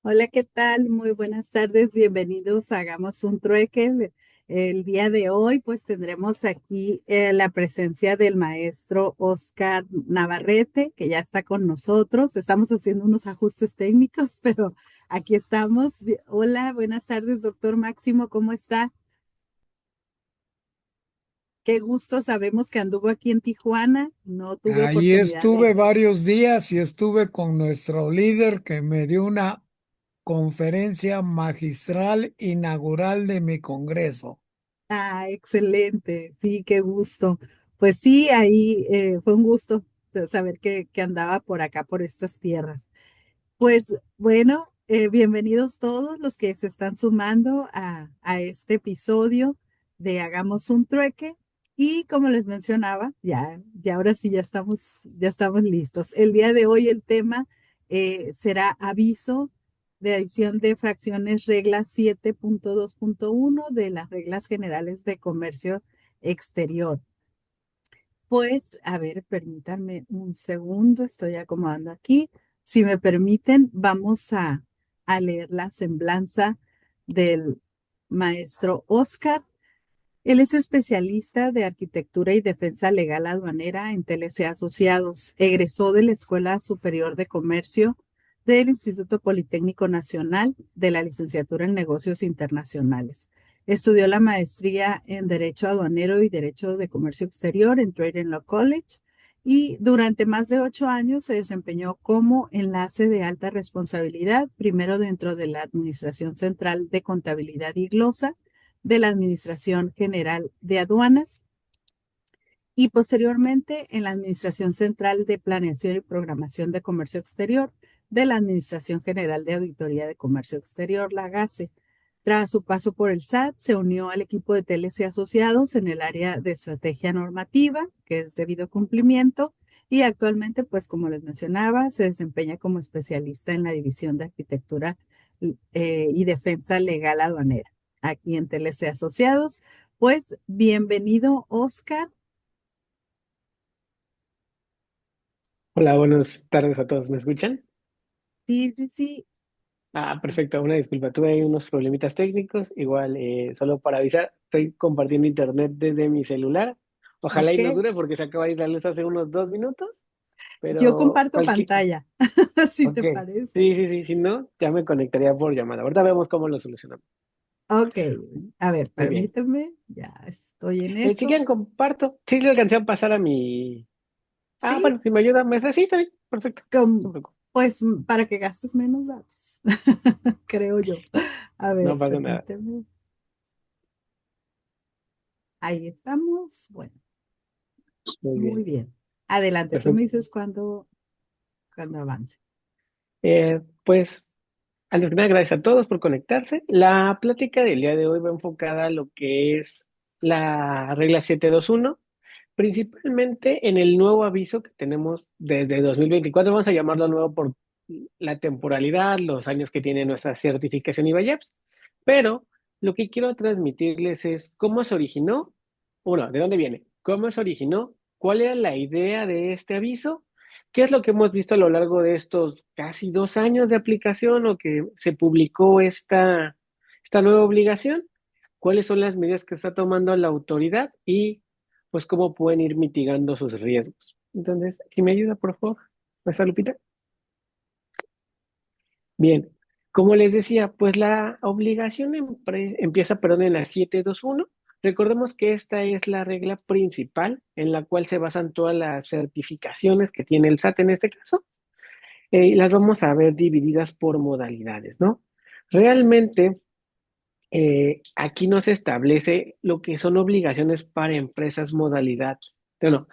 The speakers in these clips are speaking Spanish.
Hola, ¿qué tal? Muy buenas tardes, bienvenidos a Hagamos un Trueque. El día de hoy, pues tendremos aquí la presencia del maestro Oscar Navarrete, que ya está con nosotros. Estamos haciendo unos ajustes técnicos, pero aquí estamos. Hola, buenas tardes, doctor Máximo, ¿cómo está? Qué gusto, sabemos que anduvo aquí en Tijuana, no tuve Ahí oportunidad de... estuve varios días y estuve con nuestro líder que me dio una conferencia magistral inaugural de mi congreso. Ah, excelente, sí, qué gusto. Pues sí, ahí fue un gusto de saber que andaba por acá, por estas tierras. Pues bueno, bienvenidos todos los que se están sumando a este episodio de Hagamos un Trueque. Y como les mencionaba, ya ahora sí ya estamos listos. El día de hoy el tema será aviso de adición de fracciones regla 7.2.1 de las reglas generales de comercio exterior. Pues, a ver, permítanme un segundo, estoy acomodando aquí. Si me permiten, vamos a leer la semblanza del maestro Oscar. Él es especialista de arquitectura y defensa legal aduanera en TLC Asociados. Egresó de la Escuela Superior de Comercio del Instituto Politécnico Nacional de la licenciatura en Negocios Internacionales. Estudió la maestría en Derecho Aduanero y Derecho de Comercio Exterior en Trade and Law College y durante más de 8 años se desempeñó como enlace de alta responsabilidad, primero dentro de la Administración Central de Contabilidad y Glosa de la Administración General de Aduanas y posteriormente en la Administración Central de Planeación y Programación de Comercio Exterior de la Administración General de Auditoría de Comercio Exterior, la AGACE. Tras su paso por el SAT, se unió al equipo de TLC Asociados en el área de estrategia normativa, que es debido cumplimiento, y actualmente, pues como les mencionaba, se desempeña como especialista en la División de Arquitectura y Defensa Legal Aduanera, aquí en TLC Asociados. Pues bienvenido, Oscar. Hola, buenas tardes a todos. ¿Me escuchan? Sí, sí, sí. Perfecto. Una disculpa. Tuve ahí unos problemitas técnicos. Igual, solo para avisar, estoy compartiendo internet desde mi celular. Ojalá y Ok. no dure porque se acaba de ir la luz hace unos 2 minutos. Yo Pero comparto cualquier... pantalla, si Ok. te parece. Sí, sí, sí. Si no, ya me conectaría por llamada. Ahorita vemos cómo lo solucionamos. Ok. A ver, Muy bien. permíteme. Ya estoy en Si eso. quieren, comparto. Sí, le alcancé a pasar a mi... Sí, Bueno, si me ayuda, maestra. Sí, está bien. Perfecto. No se com- preocupe. pues para que gastes menos datos, creo yo. A No ver, pasa nada. permíteme. Ahí estamos. Bueno, Muy muy bien. bien. Adelante, tú me Perfecto. dices cuando avance. Pues antes que nada, gracias a todos por conectarse. La plática del día de hoy va enfocada a lo que es la regla 721, principalmente en el nuevo aviso que tenemos desde 2024. Vamos a llamarlo nuevo por la temporalidad, los años que tiene nuestra certificación IVAYEPS. Pero lo que quiero transmitirles es cómo se originó, uno, de dónde viene, cómo se originó, cuál era la idea de este aviso. ¿Qué es lo que hemos visto a lo largo de estos casi 2 años de aplicación o que se publicó esta nueva obligación? ¿Cuáles son las medidas que está tomando la autoridad y pues cómo pueden ir mitigando sus riesgos? Entonces, si me ayuda, por favor, maestra Lupita. Bien, como les decía, pues la obligación empieza, perdón, en la 721. Recordemos que esta es la regla principal en la cual se basan todas las certificaciones que tiene el SAT en este caso. Las vamos a ver divididas por modalidades, ¿no? Realmente, aquí no se establece lo que son obligaciones para empresas modalidad, no,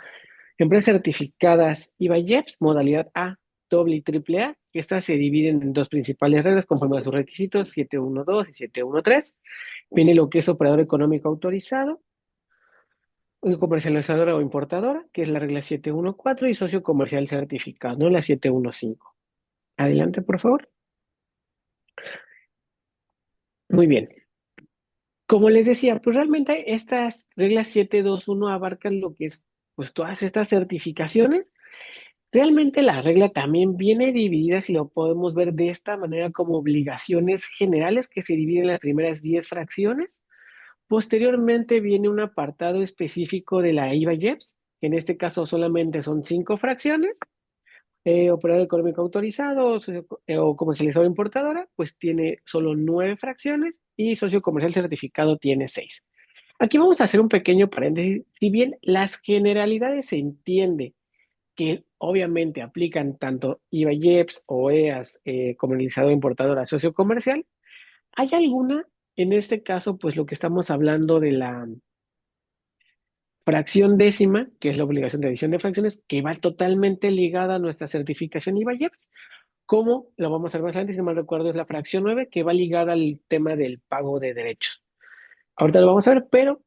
empresas certificadas IVA-IEPS, modalidad A, doble y triple A, que estas se dividen en dos principales reglas conforme a sus requisitos, 712 y 713. Viene lo que es operador económico autorizado, comercializadora o importadora, que es la regla 714, y socio comercial certificado, ¿no? La 715. Adelante, por favor. Muy bien. Como les decía, pues realmente estas reglas 721 abarcan lo que es pues todas estas certificaciones. Realmente la regla también viene dividida, si lo podemos ver de esta manera, como obligaciones generales que se dividen en las primeras 10 fracciones. Posteriormente viene un apartado específico de la IVA y EPS, que en este caso solamente son 5 fracciones. Operador económico autorizado o comercializador importadora, pues tiene solo 9 fracciones y socio comercial certificado tiene 6. Aquí vamos a hacer un pequeño paréntesis. Si bien las generalidades se entiende que obviamente aplican tanto IVA y EPS o EAS, comercializador importadora, socio comercial, ¿hay alguna, en este caso, pues lo que estamos hablando de la fracción décima, que es la obligación de adición de fracciones, que va totalmente ligada a nuestra certificación IVA y EPS? ¿Cómo? Lo vamos a ver más adelante, si no mal recuerdo, es la fracción 9 que va ligada al tema del pago de derechos. Ahorita lo vamos a ver, pero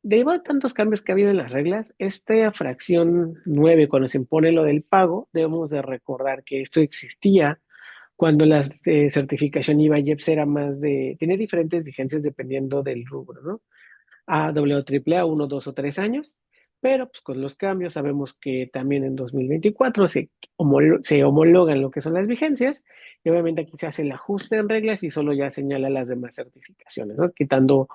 debido a tantos cambios que ha habido en las reglas, esta fracción 9, cuando se impone lo del pago, debemos de recordar que esto existía cuando la certificación IVA y EPS era más de, tiene diferentes vigencias dependiendo del rubro, ¿no? A, W, AAA, 1, 2 o 3 años, pero pues con los cambios sabemos que también en 2024 se homologan lo que son las vigencias y obviamente aquí se hace el ajuste en reglas y solo ya señala las demás certificaciones, ¿no? Quitando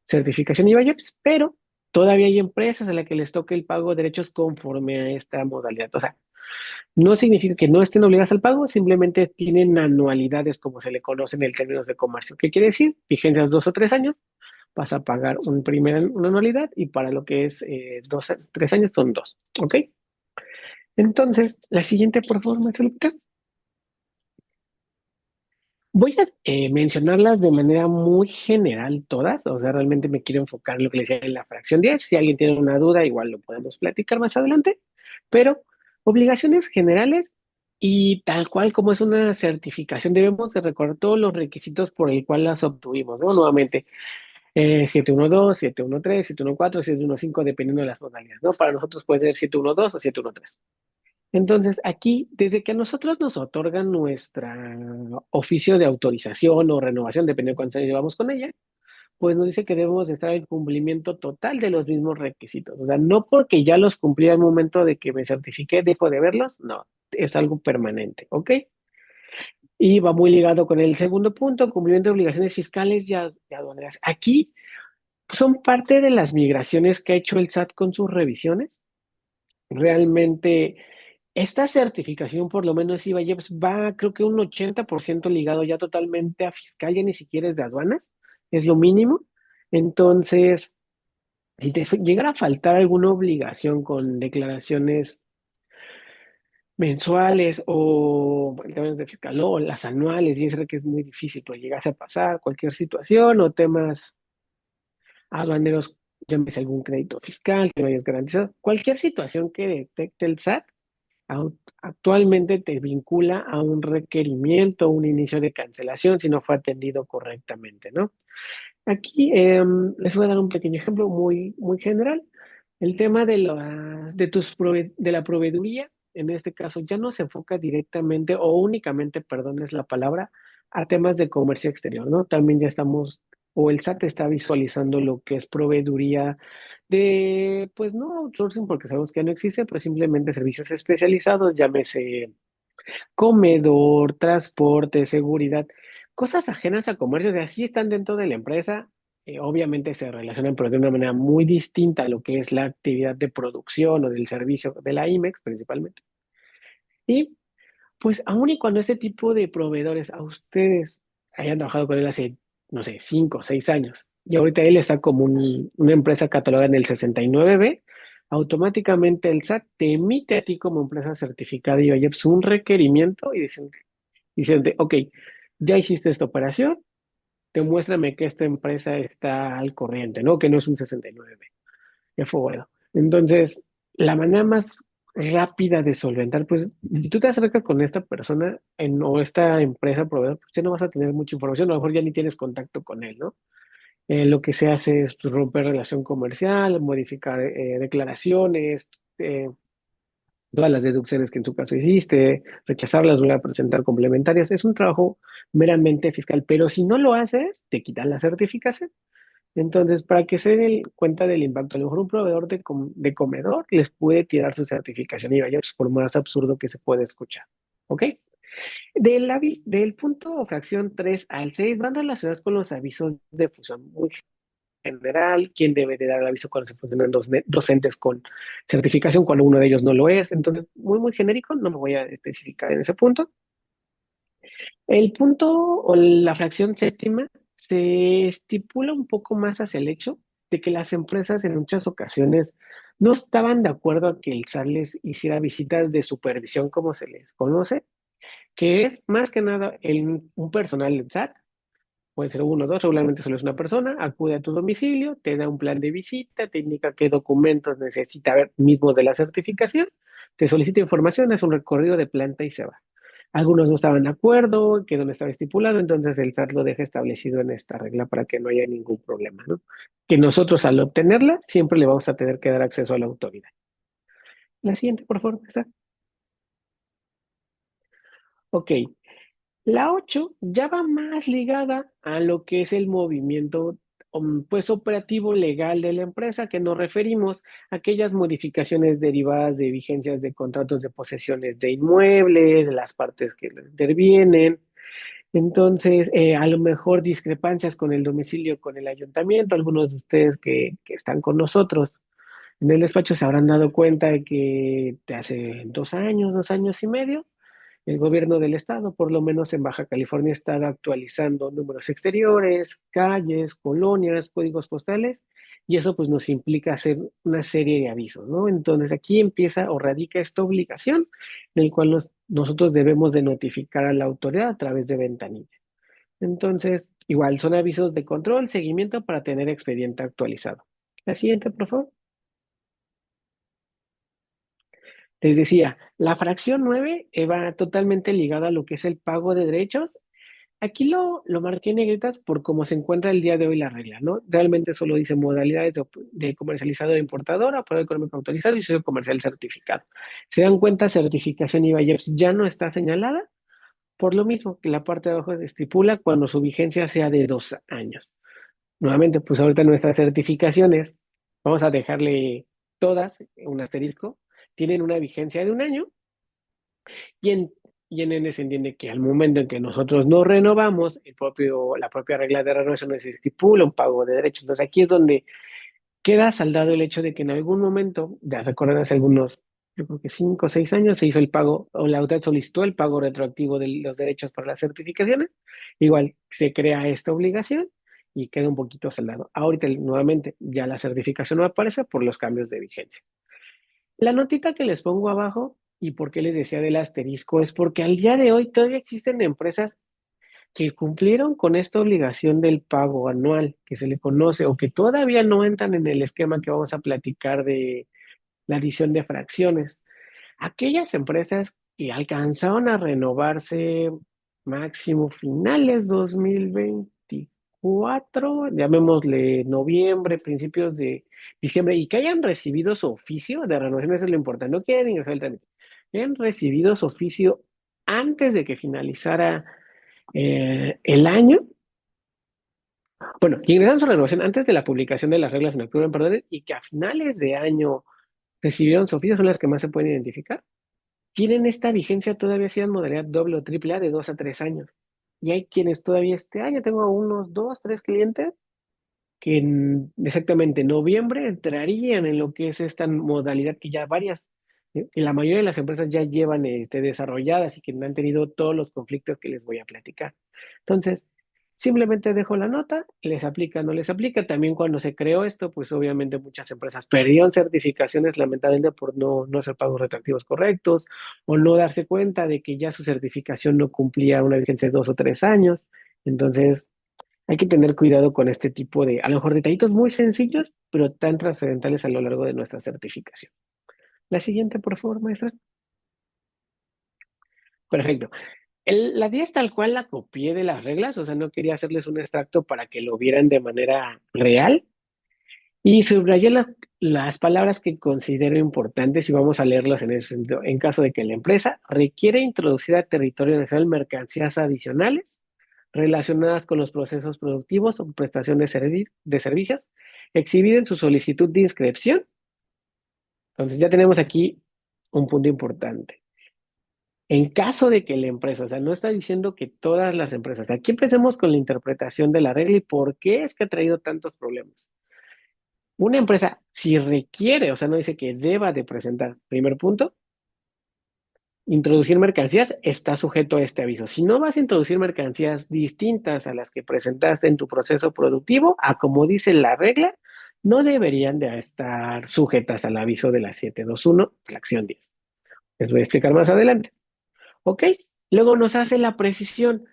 certificación IVA y EPS, pero todavía hay empresas a las que les toque el pago de derechos conforme a esta modalidad. O sea, no significa que no estén obligadas al pago, simplemente tienen anualidades como se le conoce en el términos de comercio. ¿Qué quiere decir? Vigencias 2 o 3 años, vas a pagar una anualidad y para lo que es 3 años son dos, ¿ok? Entonces, la siguiente, por favor, Marcelita. Voy a mencionarlas de manera muy general todas, o sea, realmente me quiero enfocar en lo que le decía en la fracción 10. Si alguien tiene una duda, igual lo podemos platicar más adelante, pero obligaciones generales y tal cual como es una certificación, debemos de recordar todos los requisitos por el cual las obtuvimos, ¿no? Nuevamente, 712, 713, 714, 715, dependiendo de las modalidades, ¿no? Para nosotros puede ser 712 o 713. Entonces, aquí, desde que a nosotros nos otorgan nuestra oficio de autorización o renovación, dependiendo de cuántos años llevamos con ella, pues nos dice que debemos de estar en cumplimiento total de los mismos requisitos. O sea, no porque ya los cumplí al momento de que me certifiqué, dejo de verlos, no, es algo permanente, ¿ok? Y va muy ligado con el segundo punto, cumplimiento de obligaciones fiscales y aduaneras. Aquí son parte de las migraciones que ha hecho el SAT con sus revisiones. Realmente, esta certificación, por lo menos IVA y EPS, va creo que un 80% ligado ya totalmente a fiscal, ya ni siquiera es de aduanas, es lo mínimo. Entonces, si te llegara a faltar alguna obligación con declaraciones mensuales o temas de fiscal o las anuales, y eso que es muy difícil, pues llegase a pasar cualquier situación o temas aduaneros, llámese algún crédito fiscal que no hayas garantizado, cualquier situación que detecte el SAT actualmente te vincula a un requerimiento, un inicio de cancelación si no fue atendido correctamente, ¿no? Aquí les voy a dar un pequeño ejemplo muy, muy general. El tema de la proveeduría, en este caso, ya no se enfoca directamente o únicamente, perdón, es la palabra, a temas de comercio exterior, ¿no? También ya estamos, o el SAT está visualizando lo que es proveeduría de, pues no outsourcing, porque sabemos que no existe, pero simplemente servicios especializados, llámese comedor, transporte, seguridad, cosas ajenas a comercio, o sea, sí están dentro de la empresa, obviamente se relacionan, pero de una manera muy distinta a lo que es la actividad de producción o del servicio de la IMEX principalmente. Y pues aun y cuando ese tipo de proveedores a ustedes hayan trabajado con él hace, no sé, 5 o 6 años, y ahorita él está como una empresa catalogada en el 69B, automáticamente el SAT te emite a ti como empresa certificada y oye, pues un requerimiento y diciendo, ok, ya hiciste esta operación, demuéstrame que esta empresa está al corriente, ¿no? Que no es un 69B. Ya fue bueno. Entonces, la manera más rápida de solventar, pues, si tú te acercas con esta persona o esta empresa proveedor, pues ya no vas a tener mucha información, a lo mejor ya ni tienes contacto con él, ¿no? Lo que se hace es pues, romper relación comercial, modificar declaraciones, todas las deducciones que en su caso hiciste, rechazarlas, volver a presentar complementarias. Es un trabajo meramente fiscal, pero si no lo haces, te quitan la certificación. Entonces, para que se den cuenta del impacto, a lo mejor un proveedor de comedor les puede tirar su certificación y vaya, pues, por más absurdo que se puede escuchar. ¿Ok? Del punto o fracción 3 al 6 van relacionados con los avisos de fusión muy general, quién debe de dar el aviso cuando se fusionan dos docentes con certificación, cuando uno de ellos no lo es. Entonces, muy genérico, no me voy a especificar en ese punto. El punto o la fracción séptima se estipula un poco más hacia el hecho de que las empresas en muchas ocasiones no estaban de acuerdo a que el SAT les hiciera visitas de supervisión como se les conoce, que es más que nada un personal del SAT, puede ser uno o dos, regularmente solo es una persona, acude a tu domicilio, te da un plan de visita, te indica qué documentos necesita ver mismo de la certificación, te solicita información, es un recorrido de planta y se va. Algunos no estaban de acuerdo, que no estaba estipulado, entonces el SAT lo deja establecido en esta regla para que no haya ningún problema, ¿no? Que nosotros al obtenerla siempre le vamos a tener que dar acceso a la autoridad. La siguiente, por favor, está. Ok, la 8 ya va más ligada a lo que es el movimiento pues operativo legal de la empresa, que nos referimos a aquellas modificaciones derivadas de vigencias de contratos de posesiones de inmuebles, de las partes que lo intervienen. Entonces, a lo mejor discrepancias con el domicilio, con el ayuntamiento, algunos de ustedes que están con nosotros en el despacho se habrán dado cuenta de que de hace 2 años, 2 años y medio, el gobierno del estado, por lo menos en Baja California, está actualizando números exteriores, calles, colonias, códigos postales, y eso pues nos implica hacer una serie de avisos, ¿no? Entonces aquí empieza o radica esta obligación en el cual nosotros debemos de notificar a la autoridad a través de ventanilla. Entonces, igual son avisos de control, seguimiento para tener expediente actualizado. La siguiente, por favor. Les decía, la fracción 9 va totalmente ligada a lo que es el pago de derechos. Aquí lo marqué en negritas por cómo se encuentra el día de hoy la regla, ¿no? Realmente solo dice modalidades de comercializador importador, operador económico autorizado y socio comercial certificado. Se dan cuenta, certificación IVA IEPS ya no está señalada, por lo mismo que la parte de abajo estipula cuando su vigencia sea de 2 años. Nuevamente, pues ahorita nuestras certificaciones, vamos a dejarle todas un asterisco, tienen una vigencia de 1 año y en N se entiende que al momento en que nosotros no renovamos, la propia regla de renovación nos estipula un pago de derechos. Entonces aquí es donde queda saldado el hecho de que en algún momento, ya recuerdan hace algunos, yo creo que 5 o 6 años, se hizo el pago, o la autoridad solicitó el pago retroactivo de los derechos para las certificaciones. Igual se crea esta obligación y queda un poquito saldado. Ahorita, nuevamente, ya la certificación no aparece por los cambios de vigencia. La notita que les pongo abajo, y por qué les decía del asterisco, es porque al día de hoy todavía existen empresas que cumplieron con esta obligación del pago anual que se le conoce o que todavía no entran en el esquema que vamos a platicar de la adición de fracciones. Aquellas empresas que alcanzaron a renovarse máximo finales 2024, llamémosle noviembre, principios de diciembre, y que hayan recibido su oficio de renovación, eso es lo importante, no quieren ingresar el trámite, que hayan recibido su oficio antes de que finalizara el año. Bueno, que ingresaron su renovación antes de la publicación de las reglas en octubre, perdón, y que a finales de año recibieron su oficio, son las que más se pueden identificar. Tienen esta vigencia todavía en modalidad doble o triple A de 2 a 3 años. Y hay quienes todavía este año, tengo unos 2, 3 clientes que exactamente en noviembre entrarían en lo que es esta modalidad que ya varias, que la mayoría de las empresas ya llevan desarrolladas y que no han tenido todos los conflictos que les voy a platicar. Entonces, simplemente dejo la nota, les aplica, no les aplica. También cuando se creó esto, pues obviamente muchas empresas perdieron certificaciones lamentablemente por no hacer pagos retroactivos correctos o no darse cuenta de que ya su certificación no cumplía una vigencia de 2 o 3 años. Entonces, hay que tener cuidado con este tipo de, a lo mejor, detallitos muy sencillos, pero tan trascendentales a lo largo de nuestra certificación. La siguiente, por favor, maestra. Perfecto. La 10 tal cual la copié de las reglas, o sea, no quería hacerles un extracto para que lo vieran de manera real. Y subrayé las palabras que considero importantes y vamos a leerlas en ese sentido. En caso de que la empresa requiera introducir a territorio nacional mercancías adicionales, relacionadas con los procesos productivos o prestación de servicios, exhibida en su solicitud de inscripción. Entonces ya tenemos aquí un punto importante. En caso de que la empresa, o sea, no está diciendo que todas las empresas, aquí empecemos con la interpretación de la regla y por qué es que ha traído tantos problemas. Una empresa, si requiere, o sea, no dice que deba de presentar, primer punto, introducir mercancías, está sujeto a este aviso. Si no vas a introducir mercancías distintas a las que presentaste en tu proceso productivo, a como dice la regla, no deberían de estar sujetas al aviso de la 721, la acción 10. Les voy a explicar más adelante. ¿Ok? Luego nos hace la precisión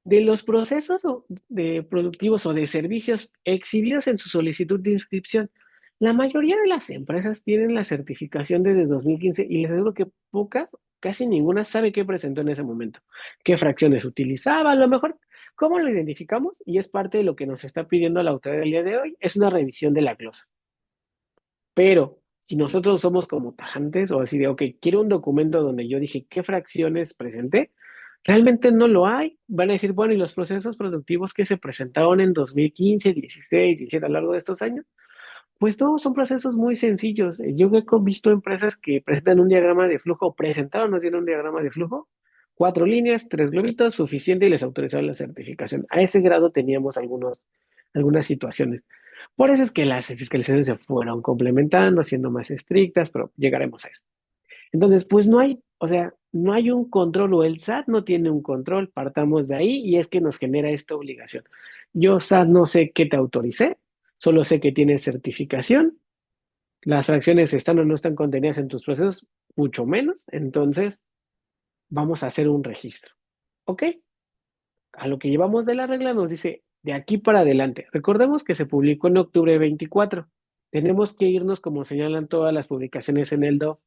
de los procesos de productivos o de servicios exhibidos en su solicitud de inscripción. La mayoría de las empresas tienen la certificación desde 2015 y les aseguro que pocas, casi ninguna sabe qué presentó en ese momento, qué fracciones utilizaba, a lo mejor, cómo lo identificamos y es parte de lo que nos está pidiendo la autoridad el día de hoy, es una revisión de la glosa. Pero si nosotros somos como tajantes o así de, ok, quiero un documento donde yo dije qué fracciones presenté, realmente no lo hay. Van a decir, bueno, ¿y los procesos productivos que se presentaron en 2015, 16, 17 a lo largo de estos años? Pues no, son procesos muy sencillos. Yo he visto empresas que presentan un diagrama de flujo, presentaron, no tienen un diagrama de flujo, 4 líneas, 3 globitos, suficiente y les autorizaron la certificación. A ese grado teníamos algunas situaciones. Por eso es que las fiscalizaciones se fueron complementando, siendo más estrictas, pero llegaremos a eso. Entonces, pues no hay, o sea, no hay un control o el SAT no tiene un control, partamos de ahí y es que nos genera esta obligación. Yo, SAT, no sé qué te autoricé, solo sé que tienes certificación, las fracciones están o no están contenidas en tus procesos, mucho menos, entonces vamos a hacer un registro. ¿Ok? A lo que llevamos de la regla nos dice de aquí para adelante. Recordemos que se publicó en octubre 24. Tenemos que irnos, como señalan todas las publicaciones en el DOF,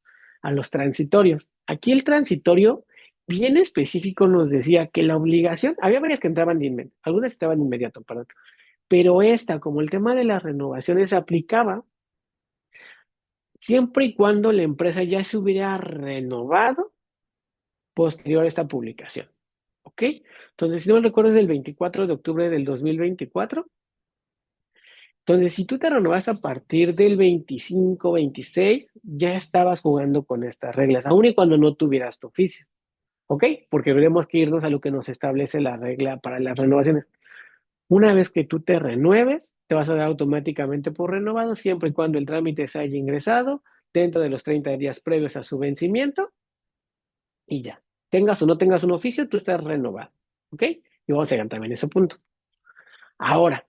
a los transitorios. Aquí el transitorio bien específico nos decía que la obligación, había varias que entraban de inmediato, algunas estaban de inmediato, perdón, pero esta, como el tema de las renovaciones, aplicaba siempre y cuando la empresa ya se hubiera renovado posterior a esta publicación. ¿Ok? Entonces, si no me recuerdo, es del 24 de octubre del 2024. Entonces, si tú te renovas a partir del 25, 26, ya estabas jugando con estas reglas, aun y cuando no tuvieras tu oficio. ¿Ok? Porque tenemos que irnos a lo que nos establece la regla para las renovaciones. Una vez que tú te renueves, te vas a dar automáticamente por renovado, siempre y cuando el trámite se haya ingresado dentro de los 30 días previos a su vencimiento y ya. Tengas o no tengas un oficio, tú estás renovado. ¿Ok? Y vamos a llegar también a ese punto. Ahora,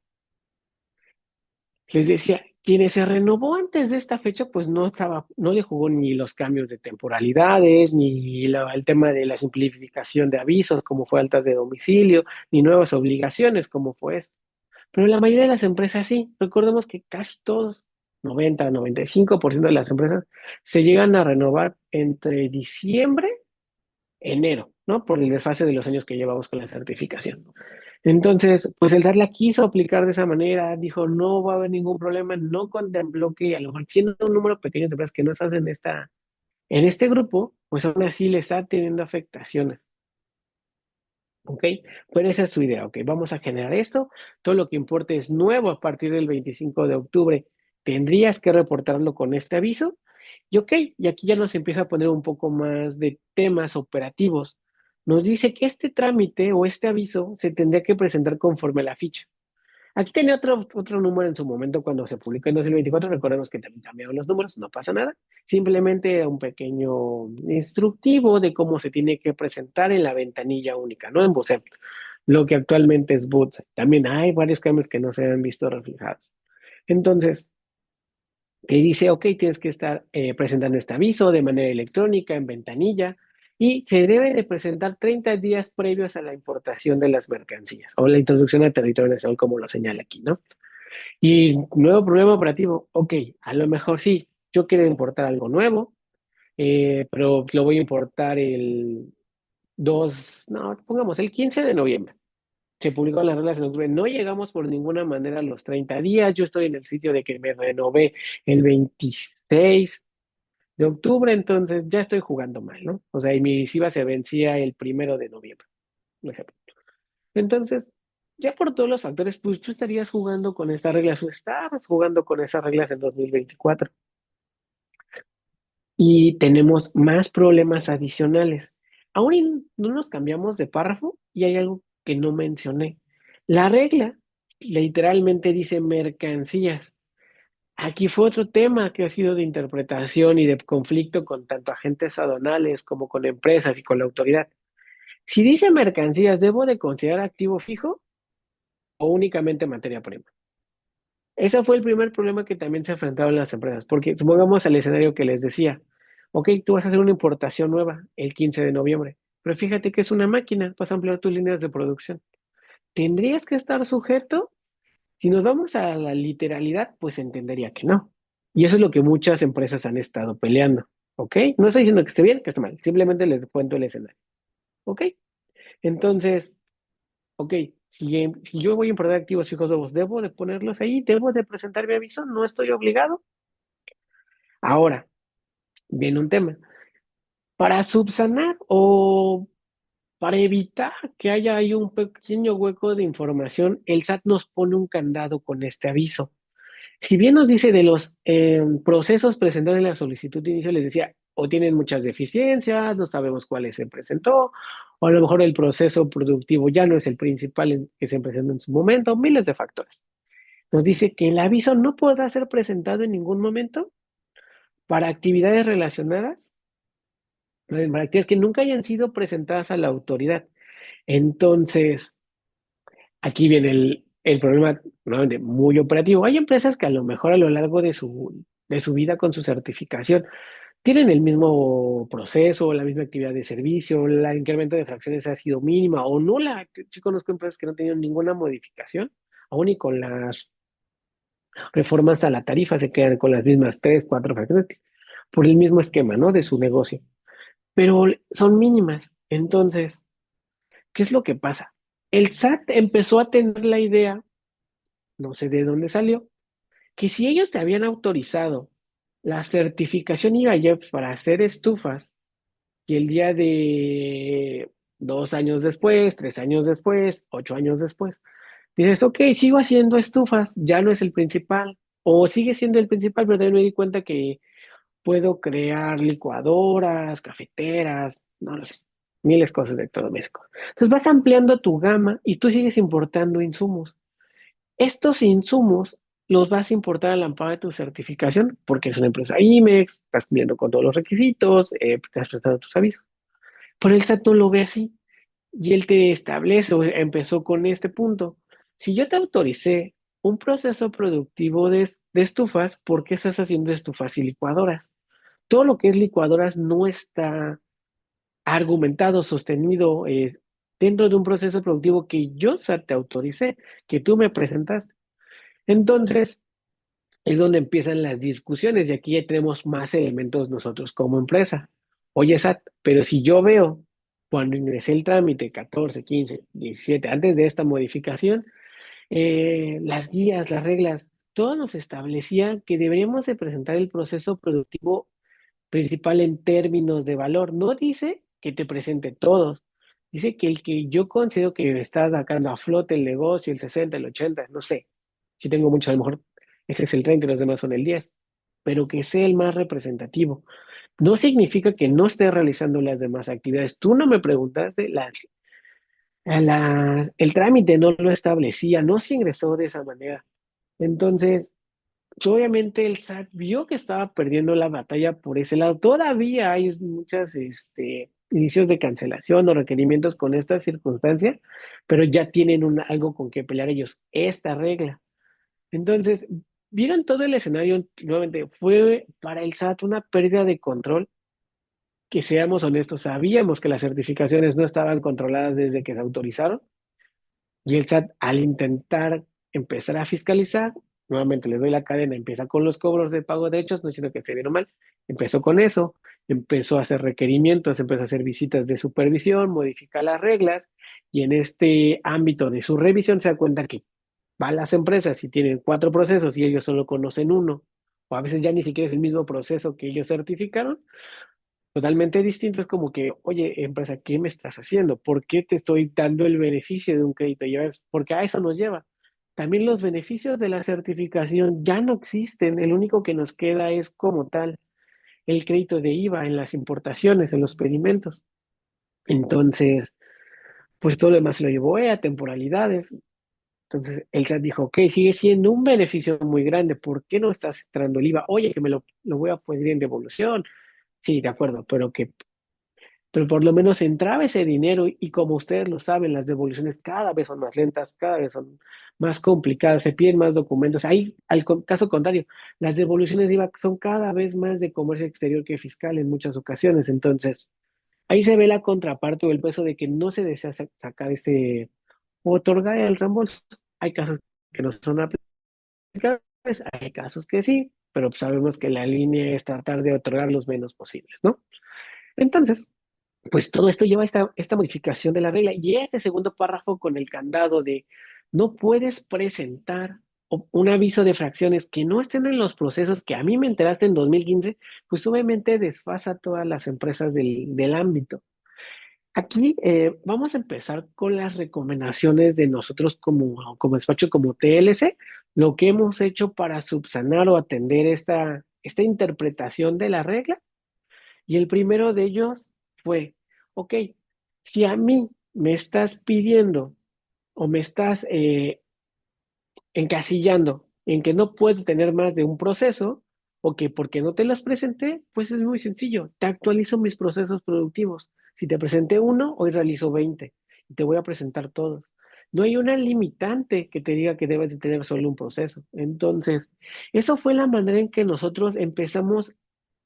les decía, quienes se renovó antes de esta fecha, pues no le jugó ni los cambios de temporalidades, ni el tema de la simplificación de avisos, como fue altas de domicilio, ni nuevas obligaciones, como fue esto. Pero la mayoría de las empresas sí. Recordemos que casi todos, 90-95% de las empresas, se llegan a renovar entre diciembre, enero, ¿no? Por el desfase de los años que llevamos con la certificación. Entonces, pues el DAR la quiso aplicar de esa manera, dijo, no va a haber ningún problema, no contempló que a lo mejor siendo un número pequeño de empresas que no están en este grupo, pues aún así le está teniendo afectaciones. ¿Ok? Pero esa es su idea, ¿ok? Vamos a generar esto, todo lo que importe es nuevo a partir del 25 de octubre, tendrías que reportarlo con este aviso, y ok, y aquí ya nos empieza a poner un poco más de temas operativos. Nos dice que este trámite o este aviso se tendría que presentar conforme a la ficha. Aquí tenía otro número en su momento cuando se publicó en 2024. Recordemos que también cambiaron los números, no pasa nada. Simplemente era un pequeño instructivo de cómo se tiene que presentar en la ventanilla única, no en Bocep, lo que actualmente es Boots. También hay varios cambios que no se han visto reflejados. Entonces, te dice, ok, tienes que estar presentando este aviso de manera electrónica en ventanilla y se debe de presentar 30 días previos a la importación de las mercancías o la introducción al territorio nacional, como lo señala aquí, ¿no? Y nuevo problema operativo, ok, a lo mejor sí, yo quiero importar algo nuevo, pero lo voy a importar el 2, no, pongamos el 15 de noviembre. Se publicó las reglas en octubre, no llegamos por ninguna manera a los 30 días, yo estoy en el sitio de que me renové el 26 de octubre, entonces ya estoy jugando mal, ¿no? O sea, y mi IVA se vencía el 1 de noviembre, por ejemplo. Entonces, ya por todos los factores, pues tú estarías jugando con estas reglas o estabas jugando con esas reglas en 2024. Y tenemos más problemas adicionales. Aún no nos cambiamos de párrafo y hay algo que no mencioné. La regla literalmente dice mercancías. Aquí fue otro tema que ha sido de interpretación y de conflicto con tanto agentes aduanales como con empresas y con la autoridad. Si dice mercancías, ¿debo de considerar activo fijo o únicamente materia prima? Ese fue el primer problema que también se enfrentaron las empresas, porque supongamos el escenario que les decía, ok, tú vas a hacer una importación nueva el 15 de noviembre, pero fíjate que es una máquina, vas a ampliar tus líneas de producción. ¿Tendrías que estar sujeto? Si nos vamos a la literalidad, pues entendería que no. Y eso es lo que muchas empresas han estado peleando, ¿ok? No estoy diciendo que esté bien, que esté mal, simplemente les cuento el escenario, ¿ok? Entonces, ok, si yo voy a importar activos fijos nuevos, ¿debo de ponerlos ahí? ¿Debo de presentar mi aviso? ¿No estoy obligado? Ahora, viene un tema. Para subsanar o para evitar que haya ahí un pequeño hueco de información, el SAT nos pone un candado con este aviso. Si bien nos dice de los procesos presentados en la solicitud de inicio, les decía, o tienen muchas deficiencias, no sabemos cuáles se presentó, o a lo mejor el proceso productivo ya no es el principal que se presentó en su momento, miles de factores. Nos dice que el aviso no podrá ser presentado en ningún momento para actividades relacionadas, para actividades que nunca hayan sido presentadas a la autoridad. Entonces, aquí viene el problema nuevamente muy operativo. Hay empresas que a lo mejor a lo largo de su vida con su certificación tienen el mismo proceso, la misma actividad de servicio, el incremento de fracciones ha sido mínima o nula. Yo conozco empresas que no tienen ninguna modificación, aún y con las reformas a la tarifa se quedan con las mismas tres, cuatro fracciones, por el mismo esquema, ¿no? De su negocio. Pero son mínimas. Entonces, ¿qué es lo que pasa? El SAT empezó a tener la idea, no sé de dónde salió, que si ellos te habían autorizado la certificación IAEP para hacer estufas y el día de 2 años después, 3 años después, 8 años después, dices, ok, sigo haciendo estufas, ya no es el principal, o sigue siendo el principal, pero también me di cuenta que puedo crear licuadoras, cafeteras, no lo sé, miles de cosas de electrodomésticos. Entonces vas ampliando tu gama y tú sigues importando insumos. Estos insumos los vas a importar al amparo de tu certificación porque es una empresa IMEX, estás cumpliendo con todos los requisitos, te has prestado tus avisos. Pero el SAT no lo ve así y él te establece o empezó con este punto. Si yo te autoricé un proceso productivo de estufas, ¿por qué estás haciendo estufas y licuadoras? Todo lo que es licuadoras no está argumentado, sostenido dentro de un proceso productivo que yo SAT te autoricé, que tú me presentaste. Entonces, es donde empiezan las discusiones y aquí ya tenemos más elementos nosotros como empresa. Oye, SAT, pero si yo veo cuando ingresé el trámite 14, 15, 17, antes de esta modificación, las guías, las reglas, todo nos establecía que deberíamos de presentar el proceso productivo principal en términos de valor. No dice que te presente todos. Dice que el que yo considero que está sacando a flote el negocio, el 60, el 80, no sé. Si tengo mucho, a lo mejor ese es el 30 y los demás son el 10, pero que sea el más representativo. No significa que no esté realizando las demás actividades. Tú no me preguntaste, el trámite no lo establecía, no se ingresó de esa manera. Entonces, obviamente el SAT vio que estaba perdiendo la batalla por ese lado. Todavía hay muchas inicios de cancelación o requerimientos con esta circunstancia, pero ya tienen algo con que pelear ellos, esta regla. Entonces, vieron todo el escenario, nuevamente, fue para el SAT una pérdida de control, que seamos honestos, sabíamos que las certificaciones no estaban controladas desde que se autorizaron, y el SAT, al intentar empezar a fiscalizar, nuevamente les doy la cadena, empieza con los cobros de pago de hechos, no diciendo que se vieron mal, empezó con eso, empezó a hacer requerimientos, empezó a hacer visitas de supervisión, modifica las reglas, y en este ámbito de su revisión se da cuenta que van las empresas y tienen cuatro procesos y ellos solo conocen uno, o a veces ya ni siquiera es el mismo proceso que ellos certificaron, totalmente distinto. Es como que, oye, empresa, ¿qué me estás haciendo? ¿Por qué te estoy dando el beneficio de un crédito? Porque a eso nos lleva. También los beneficios de la certificación ya no existen. El único que nos queda es como tal el crédito de IVA en las importaciones, en los pedimentos. Entonces, pues todo lo demás se lo llevó a temporalidades. Entonces, el SAT dijo, ok, sigue siendo un beneficio muy grande, ¿por qué no estás entrando el IVA? Oye, que lo voy a pedir en devolución. Sí, de acuerdo, pero por lo menos entraba ese dinero y como ustedes lo saben, las devoluciones cada vez son más lentas, cada vez son más complicadas, se piden más documentos. Ahí, caso contrario, las devoluciones de IVA son cada vez más de comercio exterior que fiscal en muchas ocasiones. Entonces, ahí se ve la contraparte o el peso de que no se desea sacar ese o otorgar el reembolso. Hay casos que no son aplicables, hay casos que sí, pero sabemos que la línea es tratar de otorgar los menos posibles, ¿no? Entonces, pues todo esto lleva a esta modificación de la regla y este segundo párrafo con el candado de no puedes presentar un aviso de fracciones que no estén en los procesos que a mí me enteraste en 2015, pues obviamente desfasa a todas las empresas del ámbito. Aquí vamos a empezar con las recomendaciones de nosotros como despacho, como TLC, lo que hemos hecho para subsanar o atender esta interpretación de la regla. Y el primero de ellos fue, ok, si a mí me estás pidiendo o me estás encasillando en que no puedo tener más de un proceso o que porque no te los presenté, pues es muy sencillo. Te actualizo mis procesos productivos. Si te presenté uno, hoy realizo 20 y te voy a presentar todos. No hay una limitante que te diga que debes de tener solo un proceso. Entonces, eso fue la manera en que nosotros empezamos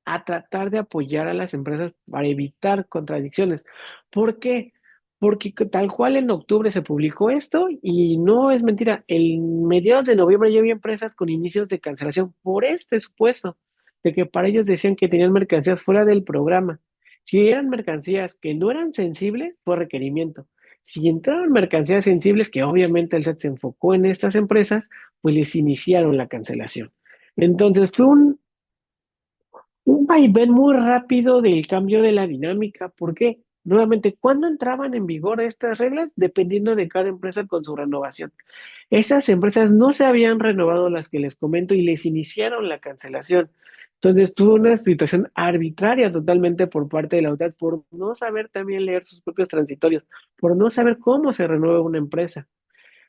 a tratar de apoyar a las empresas para evitar contradicciones. ¿Por qué? Porque tal cual en octubre se publicó esto y no es mentira, en mediados de noviembre ya había empresas con inicios de cancelación por este supuesto, de que para ellos decían que tenían mercancías fuera del programa. Si eran mercancías que no eran sensibles, fue requerimiento. Si entraban mercancías sensibles, que obviamente el SAT se enfocó en estas empresas, pues les iniciaron la cancelación. Entonces fue un vaivén muy rápido del cambio de la dinámica. ¿Por qué? Nuevamente, ¿cuándo entraban en vigor estas reglas? Dependiendo de cada empresa con su renovación. Esas empresas no se habían renovado las que les comento y les iniciaron la cancelación. Entonces tuvo una situación arbitraria totalmente por parte de la autoridad por no saber también leer sus propios transitorios, por no saber cómo se renueva una empresa.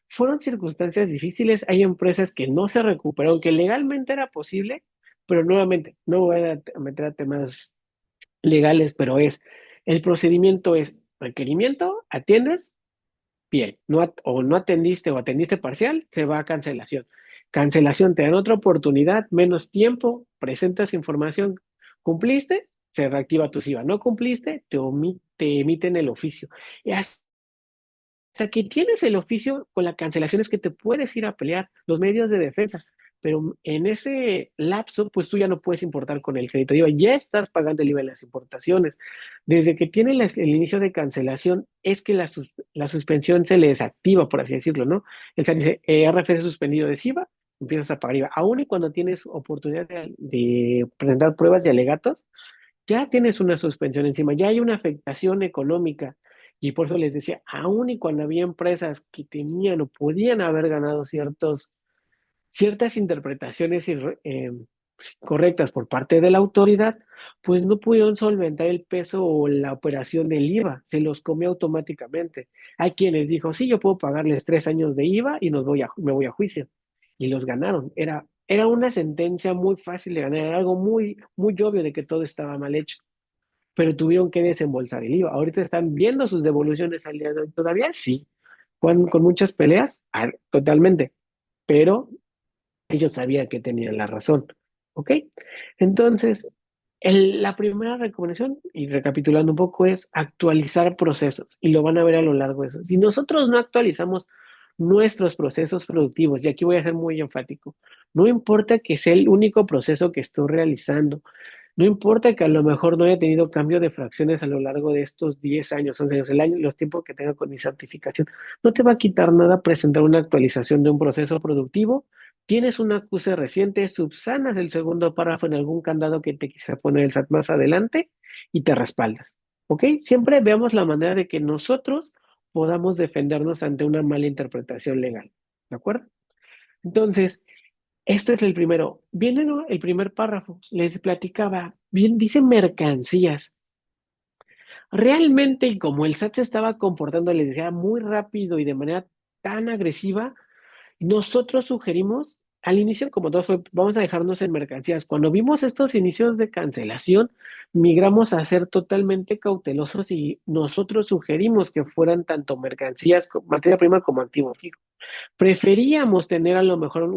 Fueron circunstancias difíciles, hay empresas que no se recuperaron, que legalmente era posible, pero nuevamente, no voy a meter a temas legales, pero el procedimiento es requerimiento, atiendes, bien, o no atendiste o atendiste parcial, se va a cancelación. Cancelación, te dan otra oportunidad, menos tiempo, presentas información, cumpliste, se reactiva tu SIVA, no cumpliste, te emiten el oficio. Y hasta que tienes el oficio con la cancelación es que te puedes ir a pelear los medios de defensa, pero en ese lapso, pues tú ya no puedes importar con el crédito de IVA, ya estás pagando el IVA en las importaciones. Desde que tiene el inicio de cancelación, es que la suspensión se le desactiva, por así decirlo, ¿no? El SAT dice, RFC suspendido de SIVA, empiezas a pagar IVA. Aún y cuando tienes oportunidad de presentar pruebas y alegatos, ya tienes una suspensión encima, ya hay una afectación económica. Y por eso les decía, aún y cuando había empresas que tenían o podían haber ganado ciertas interpretaciones correctas por parte de la autoridad, pues no pudieron solventar el peso o la operación del IVA, se los comió automáticamente. Hay quienes dijo, sí, yo puedo pagarles 3 años de IVA y me voy a juicio. Y los ganaron. Era una sentencia muy fácil de ganar, era algo muy, muy obvio de que todo estaba mal hecho, pero tuvieron que desembolsar el IVA. Ahorita están viendo sus devoluciones al día de hoy. Todavía sí, con muchas peleas, totalmente, pero ellos sabían que tenían la razón. ¿Ok? Entonces, la primera recomendación, y recapitulando un poco, es actualizar procesos, y lo van a ver a lo largo de eso. Si nosotros no actualizamos nuestros procesos productivos, y aquí voy a ser muy enfático, no importa que sea el único proceso que estoy realizando, no importa que a lo mejor no haya tenido cambio de fracciones a lo largo de estos 10 años, 11 años, el año, los tiempos que tenga con mi certificación, no te va a quitar nada presentar una actualización de un proceso productivo. Tienes un acuse reciente, subsanas el segundo párrafo en algún candado que te quise poner el SAT más adelante y te respaldas. ¿Ok? Siempre veamos la manera de que nosotros podamos defendernos ante una mala interpretación legal. ¿De acuerdo? Entonces, esto es el primero. Viene, ¿no?, el primer párrafo. Les platicaba, bien, dice mercancías. Realmente, y como el SAT se estaba comportando, les decía, muy rápido y de manera tan agresiva, nosotros sugerimos, al inicio, como todo fue, vamos a dejarnos en mercancías. Cuando vimos estos inicios de cancelación, migramos a ser totalmente cautelosos y nosotros sugerimos que fueran tanto mercancías, materia prima como activo fijo. Preferíamos tener a lo mejor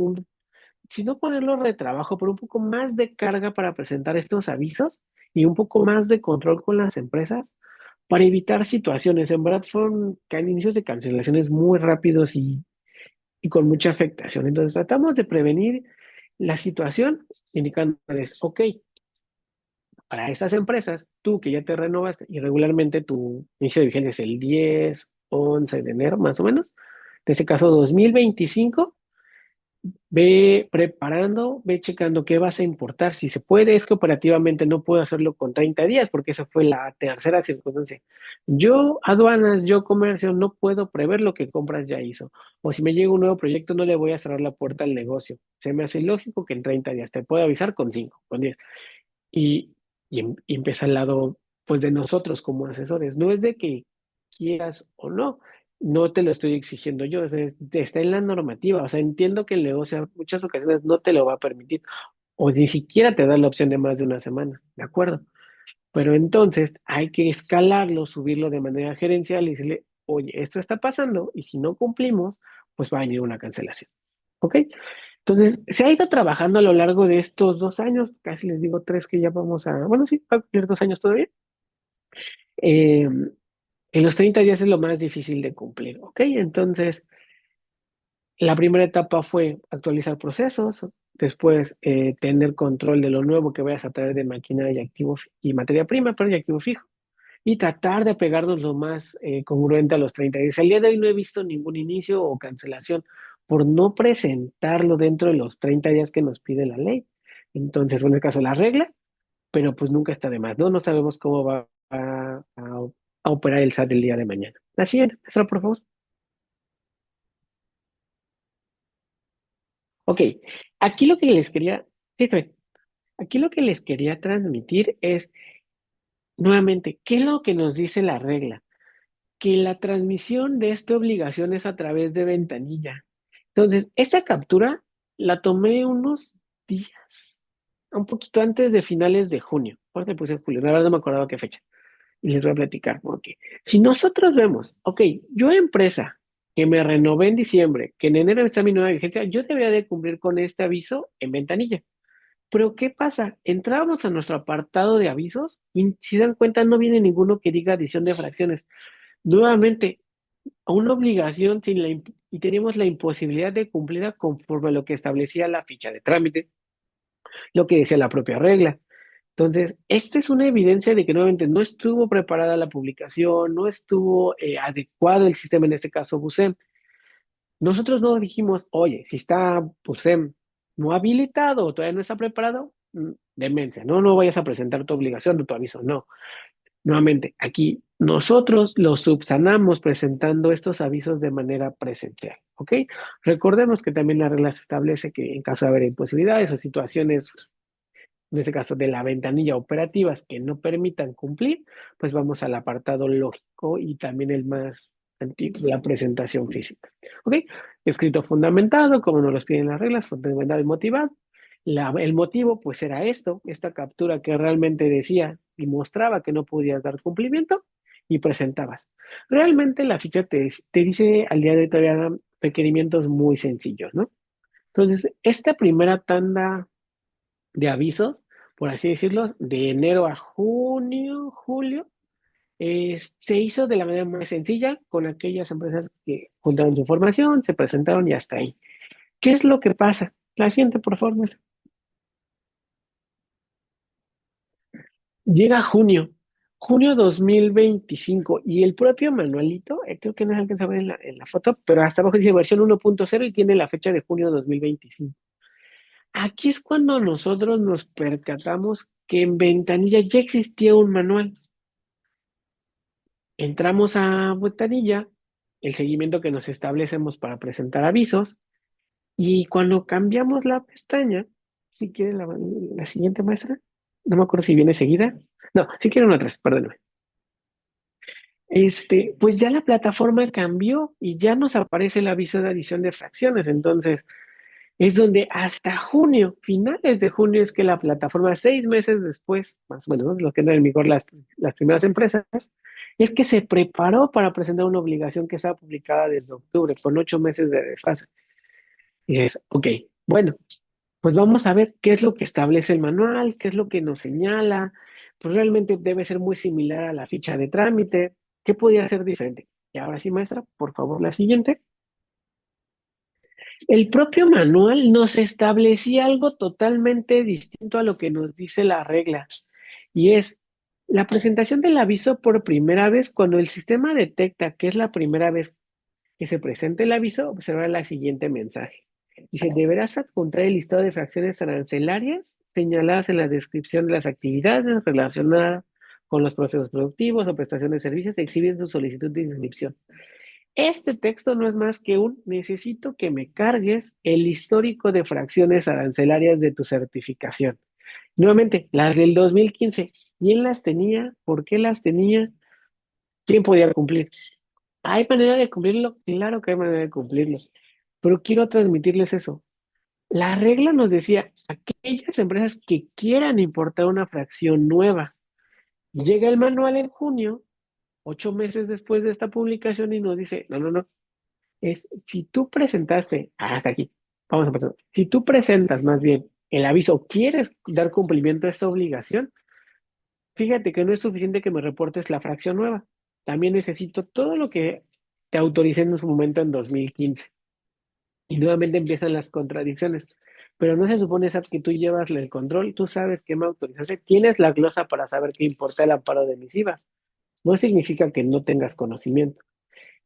si no ponerlo retrabajo, pero un poco más de carga para presentar estos avisos y un poco más de control con las empresas para evitar situaciones. En verdad fueron inicios de cancelaciones muy rápidos y con mucha afectación. Entonces tratamos de prevenir la situación indicándoles, ok, para estas empresas, tú que ya te renovaste y regularmente tu inicio de vigencia es el 10, 11 de enero más o menos, en este caso 2025, ve preparando, ve checando qué vas a importar. Si se puede, es que operativamente no puedo hacerlo con 30 días porque esa fue la tercera circunstancia. Yo, aduanas, yo comercio, no puedo prever lo que compras ya hizo. O si me llega un nuevo proyecto, no le voy a cerrar la puerta al negocio. Se me hace lógico que en 30 días te puedo avisar con 5, con 10. Y, y empieza al lado, pues, de nosotros como asesores. No es de que quieras o no, no te lo estoy exigiendo yo, está en la normativa. O sea, entiendo que el negocio en muchas ocasiones no te lo va a permitir, o ni siquiera te da la opción de más de una semana, ¿de acuerdo? Pero entonces hay que escalarlo, subirlo de manera gerencial y decirle, oye, esto está pasando y si no cumplimos, pues va a venir una cancelación. ¿Ok? Entonces, se ha ido trabajando a lo largo de estos 2 años, casi les digo 3 que ya vamos a, bueno, sí, va a cumplir 2 años todavía. Eh, en los 30 días es lo más difícil de cumplir, ¿ok? Entonces, la primera etapa fue actualizar procesos, después tener control de lo nuevo que vayas a traer de maquinaria y y materia prima, pero y activo fijo, y tratar de pegarnos lo más congruente a los 30 días. El día de hoy no he visto ningún inicio o cancelación por no presentarlo dentro de los 30 días que nos pide la ley. Entonces, en el caso, la regla, pero pues nunca está de más, ¿no? No sabemos cómo va a operar el SAT el día de mañana. La siguiente, por favor. Ok, aquí lo que les quería, sí, Fe, aquí lo que les quería transmitir es, nuevamente, ¿qué es lo que nos dice la regla? Que la transmisión de esta obligación es a través de ventanilla. Entonces, esta captura la tomé unos días, un poquito antes de finales de junio. Ahora le puse julio, la verdad no me acordaba qué fecha. Y les voy a platicar por qué. Si nosotros vemos, ok, yo empresa que me renové en diciembre, que en enero está mi nueva vigencia, yo debería de cumplir con este aviso en ventanilla. Pero ¿qué pasa? Entrábamos a nuestro apartado de avisos y si se dan cuenta no viene ninguno que diga adición de fracciones. Nuevamente, a una obligación y teníamos la imposibilidad de cumplirla conforme a lo que establecía la ficha de trámite, lo que decía la propia regla. Entonces, esta es una evidencia de que nuevamente no estuvo preparada la publicación, no estuvo adecuado el sistema, en este caso BUSEM. Nosotros no dijimos, oye, si está BUSEM no habilitado o todavía no está preparado, demencia, no vayas a presentar tu obligación o tu aviso, no. Nuevamente, aquí nosotros lo subsanamos presentando estos avisos de manera presencial, ¿ok? Recordemos que también la regla se establece que en caso de haber imposibilidades o situaciones, en este caso de la ventanilla operativas que no permitan cumplir, pues vamos al apartado lógico y también el más antiguo, la presentación física, ¿ok? Escrito fundamentado, como nos lo piden las reglas, fundamentado y motivado. El motivo, pues era esta captura que realmente decía y mostraba que no podías dar cumplimiento y presentabas. Realmente la ficha te dice al día de hoy todavía requerimientos muy sencillos, ¿no? Entonces, esta primera tanda de avisos, por así decirlo, de enero a junio, julio, se hizo de la manera más sencilla con aquellas empresas que juntaron su información, se presentaron y hasta ahí. ¿Qué es lo que pasa? La siguiente, por favor, muestra. Llega junio 2025 y el propio manualito, creo que no se alcanza a ver en la foto, pero hasta abajo dice versión 1.0 y tiene la fecha de junio 2025. Aquí es cuando nosotros nos percatamos que en Ventanilla ya existía un manual. Entramos a Ventanilla, el seguimiento que nos establecemos para presentar avisos, y cuando cambiamos la pestaña, si quiere la siguiente maestra, no me acuerdo si viene seguida. No, si quiere una atrás, perdóname. Pues ya la plataforma cambió y ya nos aparece el aviso de adición de fracciones. Entonces, es donde hasta junio, finales de junio, es que la plataforma, 6 meses después, más o menos, ¿no? Lo que eran en vigor las primeras empresas, es que se preparó para presentar una obligación que estaba publicada desde octubre, con 8 meses de desfase. Y dices, ok, bueno, pues vamos a ver qué es lo que establece el manual, qué es lo que nos señala. Pues realmente debe ser muy similar a la ficha de trámite. ¿Qué podría ser diferente? Y ahora sí, maestra, por favor, la siguiente. El propio manual nos establecía algo totalmente distinto a lo que nos dice la regla, y es la presentación del aviso por primera vez. Cuando el sistema detecta que es la primera vez que se presenta el aviso, observa el siguiente mensaje. Dice, deberás adjuntar el listado de fracciones arancelarias señaladas en la descripción de las actividades relacionadas con los procesos productivos o prestación de servicios, exhiben su solicitud de inscripción. Este texto no es más que un necesito que me cargues el histórico de fracciones arancelarias de tu certificación. Nuevamente, las del 2015. ¿Quién las tenía? ¿Por qué las tenía? ¿Quién podía cumplir? ¿Hay manera de cumplirlo? Claro que hay manera de cumplirlo. Pero quiero transmitirles eso. La regla nos decía, aquellas empresas que quieran importar una fracción nueva. Llega el manual en junio, 8 meses después de esta publicación, y nos dice, no, no, no, es si tú presentaste, hasta aquí, vamos a empezar. Si tú presentas más bien el aviso, quieres dar cumplimiento a esta obligación, fíjate que no es suficiente que me reportes la fracción nueva. También necesito todo lo que te autoricé en su momento en 2015. Y nuevamente empiezan las contradicciones. Pero no se supone, Sap, que tú llevas el control, tú sabes que me autorizaste, tienes la glosa para saber qué importa el amparo de misiva. No significa que no tengas conocimiento.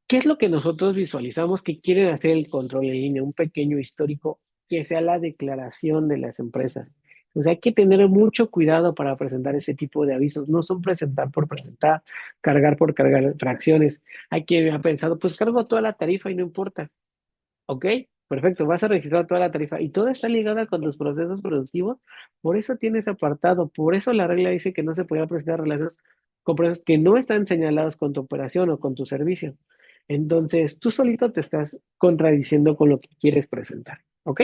¿Qué es lo que nosotros visualizamos que quieren hacer el control en línea? Un pequeño histórico que sea la declaración de las empresas. O sea, hay que tener mucho cuidado para presentar ese tipo de avisos. No son presentar por presentar, cargar por cargar fracciones. Hay quien ha pensado, pues cargo toda la tarifa y no importa. Ok, perfecto, vas a registrar toda la tarifa y toda está ligada con tus procesos productivos. Por eso tienes apartado, por eso la regla dice que no se podía presentar relaciones con procesos que no están señalados con tu operación o con tu servicio. Entonces, tú solito te estás contradiciendo con lo que quieres presentar. ¿Ok?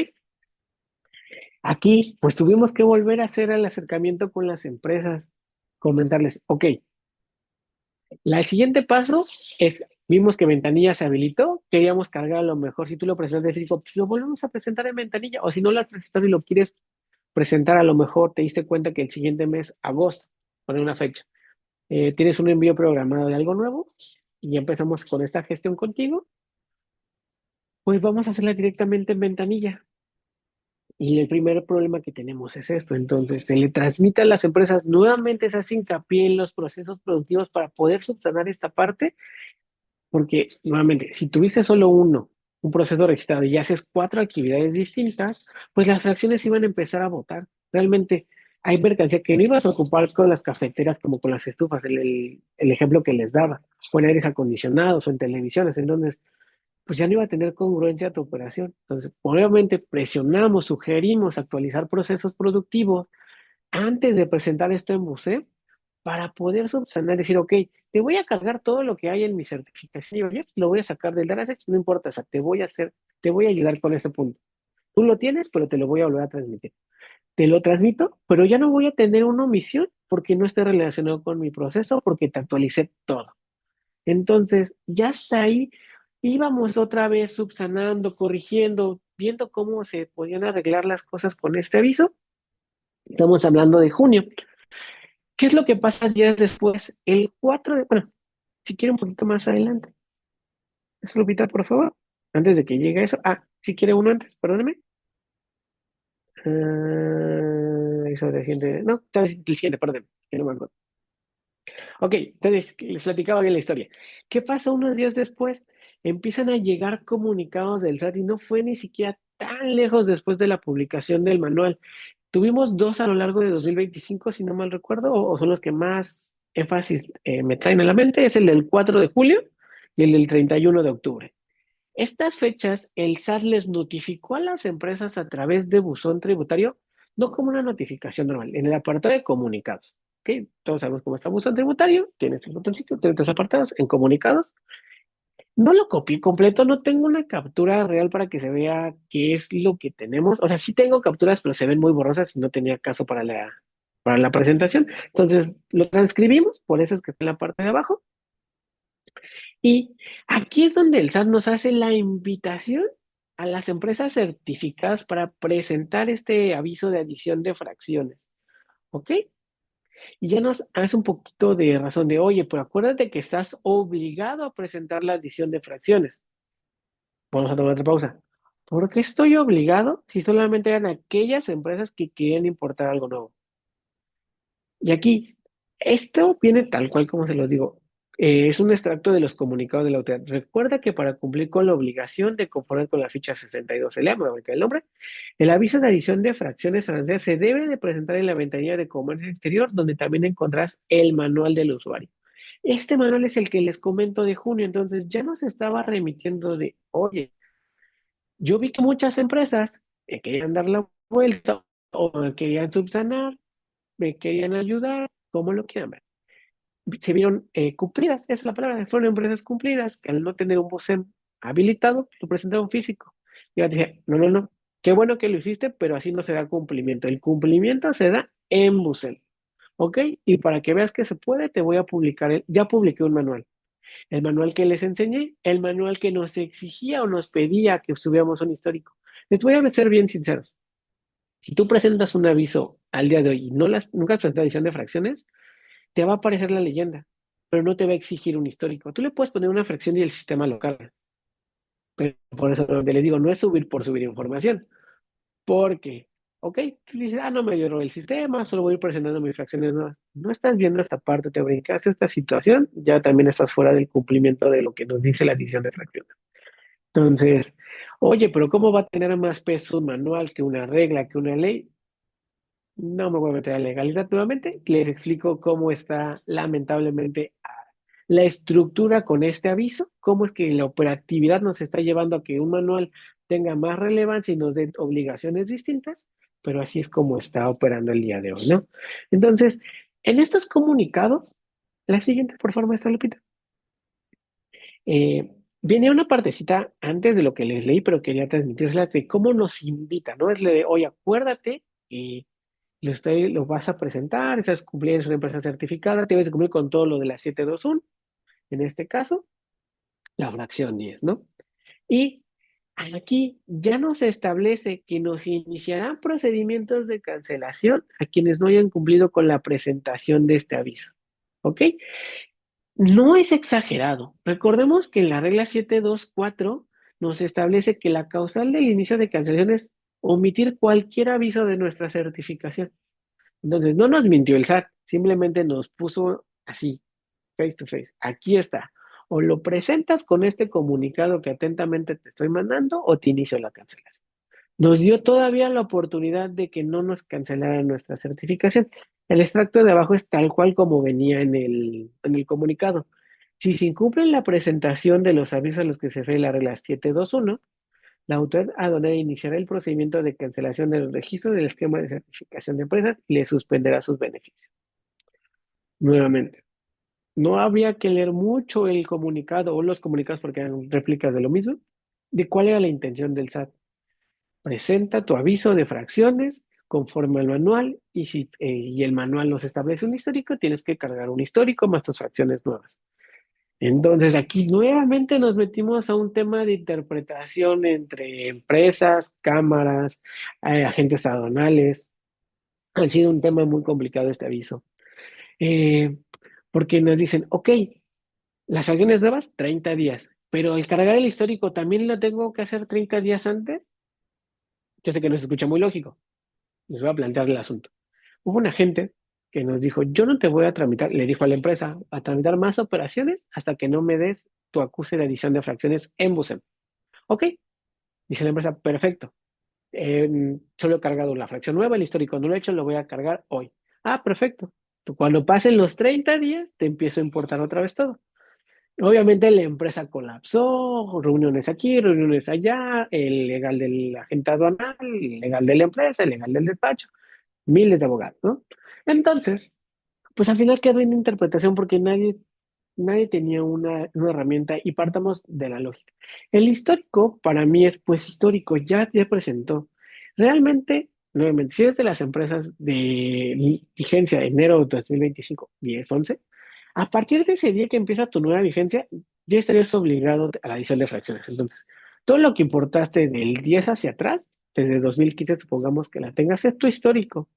Aquí, pues tuvimos que volver a hacer el acercamiento con las empresas, comentarles, ok, el siguiente paso es, vimos que Ventanilla se habilitó, queríamos cargar a lo mejor, si tú lo presentas de tipo, pues lo volvemos a presentar en Ventanilla, o si no lo has presentado y lo quieres presentar, a lo mejor te diste cuenta que el siguiente mes, agosto, pone una fecha, tienes un envío programado de algo nuevo, y ya empezamos con esta gestión contigo, pues vamos a hacerla directamente en Ventanilla. Y el primer problema que tenemos es esto. Entonces, se le transmite a las empresas, nuevamente se hace hincapié en los procesos productivos para poder subsanar esta parte, porque nuevamente, si tuviste solo un proceso registrado y haces 4 actividades distintas, pues las fracciones iban a empezar a botar. Realmente hay mercancía que no ibas a ocupar con las cafeteras como con las estufas, el ejemplo que les daba, o en aires acondicionados o en televisiones. Entonces, pues ya no iba a tener congruencia tu operación. Entonces, obviamente presionamos, sugerimos actualizar procesos productivos antes de presentar esto en Bucep para poder subsanar, decir, ok, te voy a cargar todo lo que hay en mi certificación, yo lo voy a sacar del DataSex, no importa, o sea, te voy a ayudar con ese punto. Tú lo tienes, pero te lo voy a volver a transmitir. Te lo transmito, pero ya no voy a tener una omisión porque no esté relacionado con mi proceso, porque te actualicé todo. Entonces, ya está ahí, íbamos otra vez subsanando, corrigiendo, viendo cómo se podían arreglar las cosas con este aviso. Estamos hablando de junio. ¿Qué es lo que pasa días después? El 4 de, bueno, si quiere un poquito más adelante. Eso, Lupita, por favor, antes de que llegue eso. Ah, si quiere uno antes, perdóneme. Eso de siguiente, no, tal vez el siguiente, perdón, que no me acuerdo. Ok, entonces les platicaba bien la historia. ¿Qué pasa unos días después? Empiezan a llegar comunicados del SAT y no fue ni siquiera tan lejos después de la publicación del manual. Tuvimos dos a lo largo de 2025, si no mal recuerdo, o son los que más énfasis me traen a la mente, es el del 4 de julio y el del 31 de octubre. Estas fechas, el SAT les notificó a las empresas a través de buzón tributario, no como una notificación normal, en el apartado de comunicados. ¿Ok? Todos sabemos cómo está buzón tributario, tienes el botoncito, tienes tres apartados en comunicados. No lo copié completo, no tengo una captura real para que se vea qué es lo que tenemos. O sea, sí tengo capturas, pero se ven muy borrosas y no tenía caso para la presentación. Entonces, lo transcribimos, por eso es que está en la parte de abajo. Y aquí es donde el SAT nos hace la invitación a las empresas certificadas para presentar este aviso de adición de fracciones. ¿Ok? Y ya nos hace un poquito de razón de, oye, pero acuérdate que estás obligado a presentar la adición de fracciones. Vamos a tomar otra pausa. ¿Por qué estoy obligado si solamente eran aquellas empresas que querían importar algo nuevo? Y aquí, esto viene tal cual como se los digo. Es un extracto de los comunicados de la autoridad. Recuerda que para cumplir con la obligación de conformar con la ficha 62 LEA, me voy a marcar el nombre, el aviso de adición de fracciones arancelarias se debe de presentar en la ventanilla de comercio exterior, donde también encontrarás el manual del usuario. Este manual es el que les comento de junio, entonces ya nos estaba remitiendo de, oye, yo vi que muchas empresas me querían dar la vuelta o me querían subsanar, me querían ayudar, como lo quieran ver. Se vieron cumplidas, esa es la palabra, fueron empresas cumplidas que al no tener un BOSEM habilitado, lo presentaron físico. Y yo dije, no, no, no, qué bueno que lo hiciste, pero así no se da cumplimiento. El cumplimiento se da en BOSEM, ¿ok? Y para que veas que se puede, te voy a publicar, ya publiqué un manual. El manual que les enseñé, el manual que nos exigía o nos pedía que subiéramos un histórico. Les voy a ser bien sinceros. Si tú presentas un aviso al día de hoy y nunca has presentado edición de fracciones, te va a aparecer la leyenda, pero no te va a exigir un histórico. Tú le puedes poner una fracción y el sistema local, pero por eso les digo, no es subir por subir información, porque, ok, tú dices, no me lloró el sistema, solo voy a ir presentando mis fracciones nuevas. No estás viendo esta parte, te brincaste esta situación, ya también estás fuera del cumplimiento de lo que nos dice la edición de fracciones. Entonces, oye, pero ¿cómo va a tener más peso un manual que una regla, que una ley? No me voy a meter a legalidad nuevamente. Les explico cómo está lamentablemente la estructura con este aviso, cómo es que la operatividad nos está llevando a que un manual tenga más relevancia y nos dé obligaciones distintas, pero así es como está operando el día de hoy, ¿no? Entonces, en estos comunicados, la siguiente, por favor, maestra Lupita. Viene una partecita antes de lo que les leí, pero quería transmitirla de cómo nos invita, ¿no? Es de, oye, acuérdate y lo vas a presentar, estás cumpliendo, es una empresa certificada, tienes que cumplir con todo lo de la 721, en este caso, la fracción 10, ¿no? Y aquí ya nos establece que nos iniciarán procedimientos de cancelación a quienes no hayan cumplido con la presentación de este aviso, ¿ok? No es exagerado. Recordemos que en la regla 724 nos establece que la causal del inicio de cancelación es omitir cualquier aviso de nuestra certificación. Entonces, no nos mintió el SAT, simplemente nos puso así, face to face. Aquí está. O lo presentas con este comunicado que atentamente te estoy mandando o te inicio la cancelación. Nos dio todavía la oportunidad de que no nos cancelaran nuestra certificación. El extracto de abajo es tal cual como venía en el comunicado. Si se incumple la presentación de los avisos a los que se refiere la regla 721, la autoridad aduanera iniciará el procedimiento de cancelación del registro del esquema de certificación de empresas y le suspenderá sus beneficios. Nuevamente, no habría que leer mucho el comunicado o los comunicados porque eran réplicas de lo mismo, de cuál era la intención del SAT. Presenta tu aviso de fracciones conforme al manual y el manual nos establece un histórico, tienes que cargar un histórico más tus fracciones nuevas. Entonces aquí nuevamente nos metimos a un tema de interpretación entre empresas, cámaras, agentes aduanales. Ha sido un tema muy complicado este aviso. Eh, Porque nos dicen, ok, las fracciones nuevas, 30 días, pero el cargar el histórico también lo tengo que hacer 30 días antes. Yo sé que no se escucha muy lógico. Les voy a plantear el asunto. Hubo un agente que nos dijo, yo no te voy a tramitar, le dijo a la empresa, a tramitar más operaciones hasta que no me des tu acuse de adición de fracciones en Busem. Ok, dice la empresa, perfecto. solo he cargado la fracción nueva, el histórico no lo he hecho, lo voy a cargar hoy. Ah, perfecto. Cuando pasen los 30 días, te empiezo a importar otra vez todo. Obviamente la empresa colapsó, reuniones aquí, reuniones allá, el legal del agente aduanal, el legal de la empresa, el legal del despacho, miles de abogados, ¿no? Entonces, pues al final quedó en interpretación porque nadie tenía una herramienta y partamos de la lógica. El histórico para mí es pues histórico, ya presentó. Realmente, nuevamente, si es de las empresas de vigencia de enero de 2025, 10, 11, a partir de ese día que empieza tu nueva vigencia, ya estarías obligado a la adición de fracciones. Entonces, todo lo que importaste del 10 hacia atrás, desde 2015, supongamos que la tengas, es tu histórico.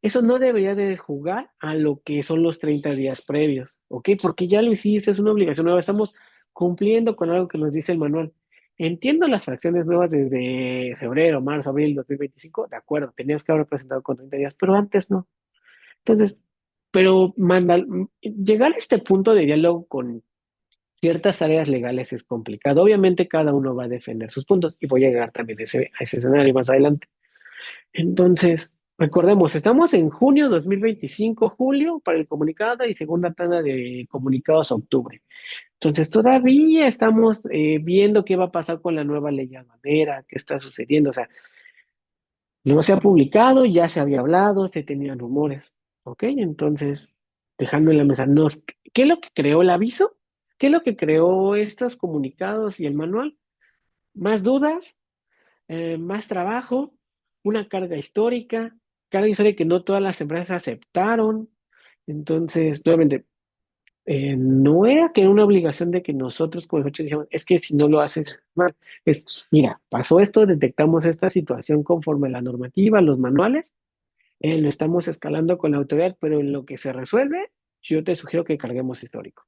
Eso no debería de jugar a lo que son los 30 días previos, ¿ok? Porque ya lo hiciste, es una obligación nueva, estamos cumpliendo con algo que nos dice el manual. Entiendo las fracciones nuevas desde febrero, marzo, abril 2025, de acuerdo, tenías que haber presentado con 30 días, pero antes no. Entonces, pero llegar a este punto de diálogo con ciertas áreas legales es complicado. Obviamente cada uno va a defender sus puntos y voy a llegar también a ese escenario más adelante. Entonces, recordemos, estamos en junio 2025, julio para el comunicado y segunda tanda de comunicados octubre. Entonces, todavía estamos viendo qué va a pasar con la nueva ley aduanera, qué está sucediendo. O sea, no se ha publicado, ya se había hablado, se tenían rumores. ¿Ok? Entonces, dejando en la mesa, ¿qué es lo que creó el aviso? ¿Qué es lo que creó estos comunicados y el manual? Más dudas, más trabajo, una carga histórica que no todas las empresas aceptaron. Entonces, nuevamente, no era que una obligación de que nosotros como coaches dijimos, es que si no lo haces mal, es, mira, pasó esto, detectamos esta situación conforme a la normativa, los manuales, lo estamos escalando con la autoridad, pero en lo que se resuelve, yo te sugiero que carguemos histórico.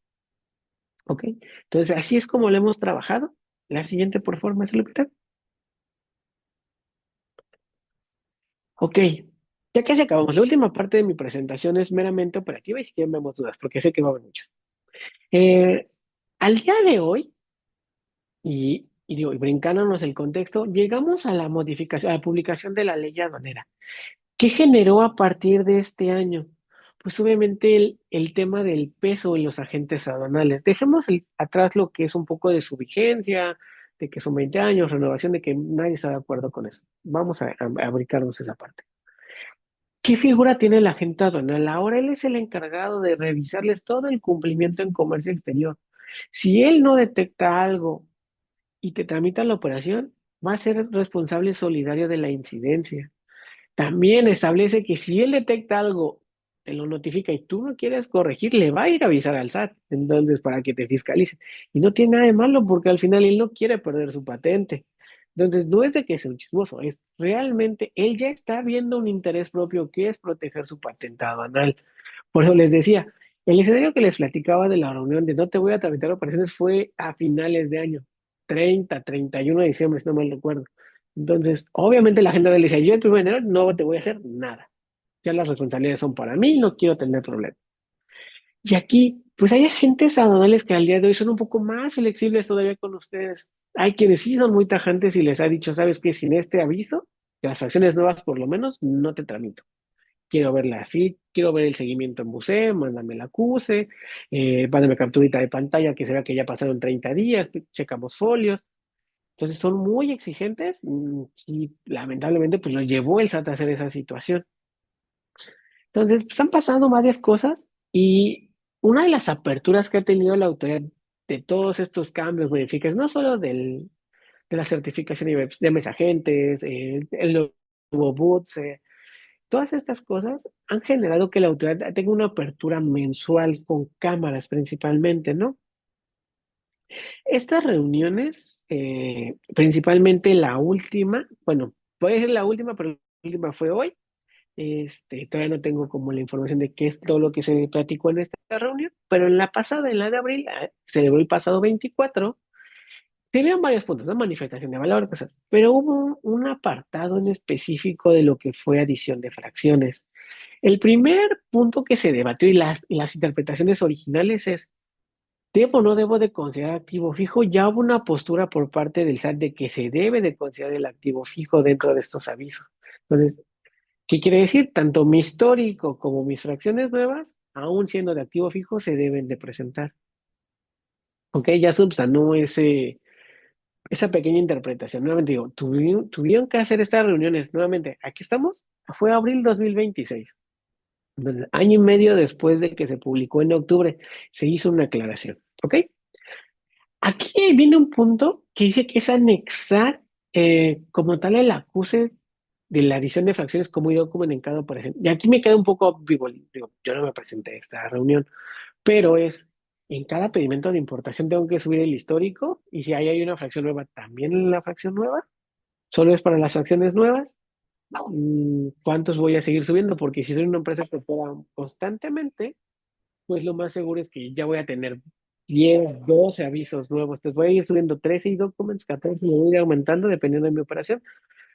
¿Ok? Entonces, así es como lo hemos trabajado. La siguiente, por favor, es Lupita. Ok, ya casi acabamos. La última parte de mi presentación es meramente operativa y si quieren vemos dudas, porque sé que va a haber muchas. Eh, Al día de hoy, y digo, y brincándonos el contexto, llegamos a la modificación, a la publicación de la ley aduanera. ¿Qué generó a partir de este año? Pues obviamente el tema del peso en los agentes aduanales. Dejemos atrás lo que es un poco de su vigencia, de que son 20 años, renovación, de que nadie está de acuerdo con eso. Vamos a brincarnos esa parte. ¿Qué figura tiene el agente aduanal? Ahora él es el encargado de revisarles todo el cumplimiento en comercio exterior. Si él no detecta algo y te tramita la operación, va a ser responsable solidario de la incidencia. También establece que si él detecta algo, te lo notifica y tú no quieres corregir, le va a ir a avisar al SAT, entonces para que te fiscalice. Y no tiene nada de malo porque al final él no quiere perder su patente. Entonces no es de que sea un chismoso, es realmente él ya está viendo un interés propio que es proteger su patente aduanal. Por eso les decía, el escenario que les platicaba de la reunión de no te voy a tramitar operaciones fue a finales de año, 31 de diciembre, si no mal recuerdo. Entonces, obviamente la gente le decía, yo el 1 de enero no te voy a hacer nada. Ya las responsabilidades son para mí, no quiero tener problemas. Y aquí, pues hay agentes aduanales que al día de hoy son un poco más flexibles todavía con ustedes. Hay quienes sí son muy tajantes y les ha dicho, ¿sabes qué? Sin este aviso, de las acciones nuevas por lo menos, no te tramito. Quiero verla así, quiero ver el seguimiento en museo, mándame la acuse, mándame capturita de pantalla que se vea que ya pasaron 30 días, checamos folios. Entonces son muy exigentes y lamentablemente pues lo llevó el SAT a hacer esa situación. Entonces pues han pasado varias cosas y una de las aperturas que ha tenido la autoridad de todos estos cambios, modificaciones, no solo de la certificación de mes agentes, el nuevo boots, todas estas cosas han generado que la autoridad tenga una apertura mensual con cámaras principalmente, ¿no? Estas reuniones, principalmente la última, bueno, puede ser la última, pero la última fue hoy. Todavía no tengo como la información de qué es todo lo que se platicó en esta reunión, pero en la pasada, en la de abril, celebró el pasado 24, tenían varios puntos, ¿no? Manifestación de valor, cosas, pero hubo un apartado en específico de lo que fue adición de fracciones. El primer punto que se debatió y las interpretaciones originales es, ¿Debo o no debo de considerar activo fijo? Ya hubo una postura por parte del SAT de que se debe de considerar el activo fijo dentro de estos avisos. Entonces, ¿qué quiere decir? Tanto mi histórico como mis fracciones nuevas, aún siendo de activo fijo, se deben de presentar. ¿Ok? Ya subsanó esa pequeña interpretación. Nuevamente digo, tuvieron que hacer estas reuniones. Nuevamente, aquí estamos. Fue abril 2026. Entonces, año y medio después de que se publicó en octubre, se hizo una aclaración. ¿Ok? Aquí viene un punto que dice que es anexar como tal el acuse de la adición de fracciones como documento en cada operación. Y aquí me queda un poco vivo, digo, yo no me presenté a esta reunión, pero es en cada pedimento de importación tengo que subir el histórico y si ahí hay una fracción nueva, también la fracción nueva, solo es para las fracciones nuevas. ¿Cuántos voy a seguir subiendo? Porque si soy una empresa que opera constantemente, pues lo más seguro es que ya voy a tener 10, 12 avisos nuevos. Entonces voy a ir subiendo 13 y documents, 14 y lo voy a ir aumentando dependiendo de mi operación.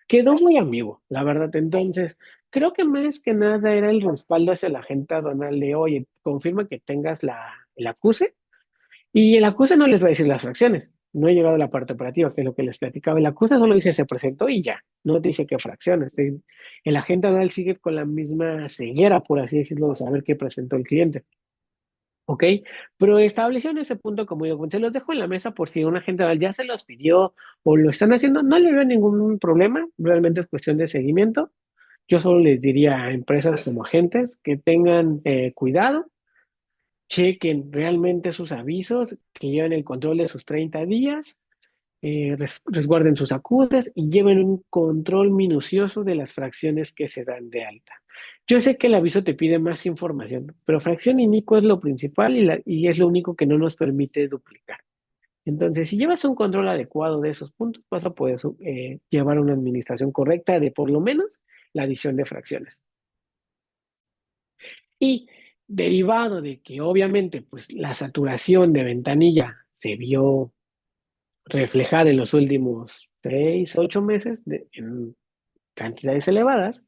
Quedó muy ambiguo, la verdad. Entonces, creo que más que nada era el respaldo hacia la gente aduanal de, oye, confirma que tengas el acuse y el acuse no les va a decir las fracciones. No he llegado a la parte operativa, que es lo que les platicaba. El acuse solo dice se presentó y ya, no te dice qué fracciones. El agente aduanal sigue con la misma ceguera, por así decirlo, de saber qué presentó el cliente. ¿Ok? Pero establecieron ese punto, como digo, se los dejo en la mesa por si un agente ya se los pidió o lo están haciendo, no le veo ningún problema, realmente es cuestión de seguimiento. Yo solo les diría a empresas como agentes que tengan cuidado, chequen realmente sus avisos, que lleven el control de sus 30 días, resguarden sus acuses y lleven un control minucioso de las fracciones que se dan de alta. Yo sé que el aviso te pide más información, pero fracción y NICO es lo principal y es lo único que no nos permite duplicar. Entonces, si llevas un control adecuado de esos puntos, vas a poder llevar una administración correcta de por lo menos la adición de fracciones. Y derivado de que obviamente pues la saturación de ventanilla se vio reflejada en los últimos 6, 8 meses en cantidades elevadas,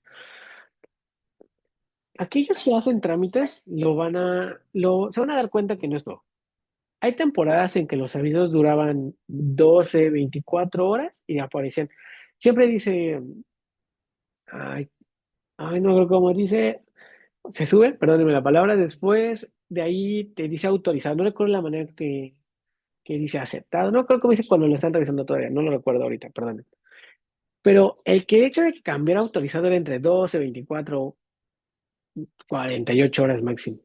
aquellos que hacen trámites se van a dar cuenta que no es todo. Hay temporadas en que los avisos duraban 12, 24 horas y aparecían. Siempre dice, ay, no creo cómo dice, se sube, perdónenme la palabra, después de ahí te dice autorizado. No recuerdo la manera que dice aceptado. No creo cómo dice cuando lo están revisando todavía, no lo recuerdo ahorita, perdón. Pero el hecho de que cambiara autorizado era entre 12, 24, 48 horas máximo.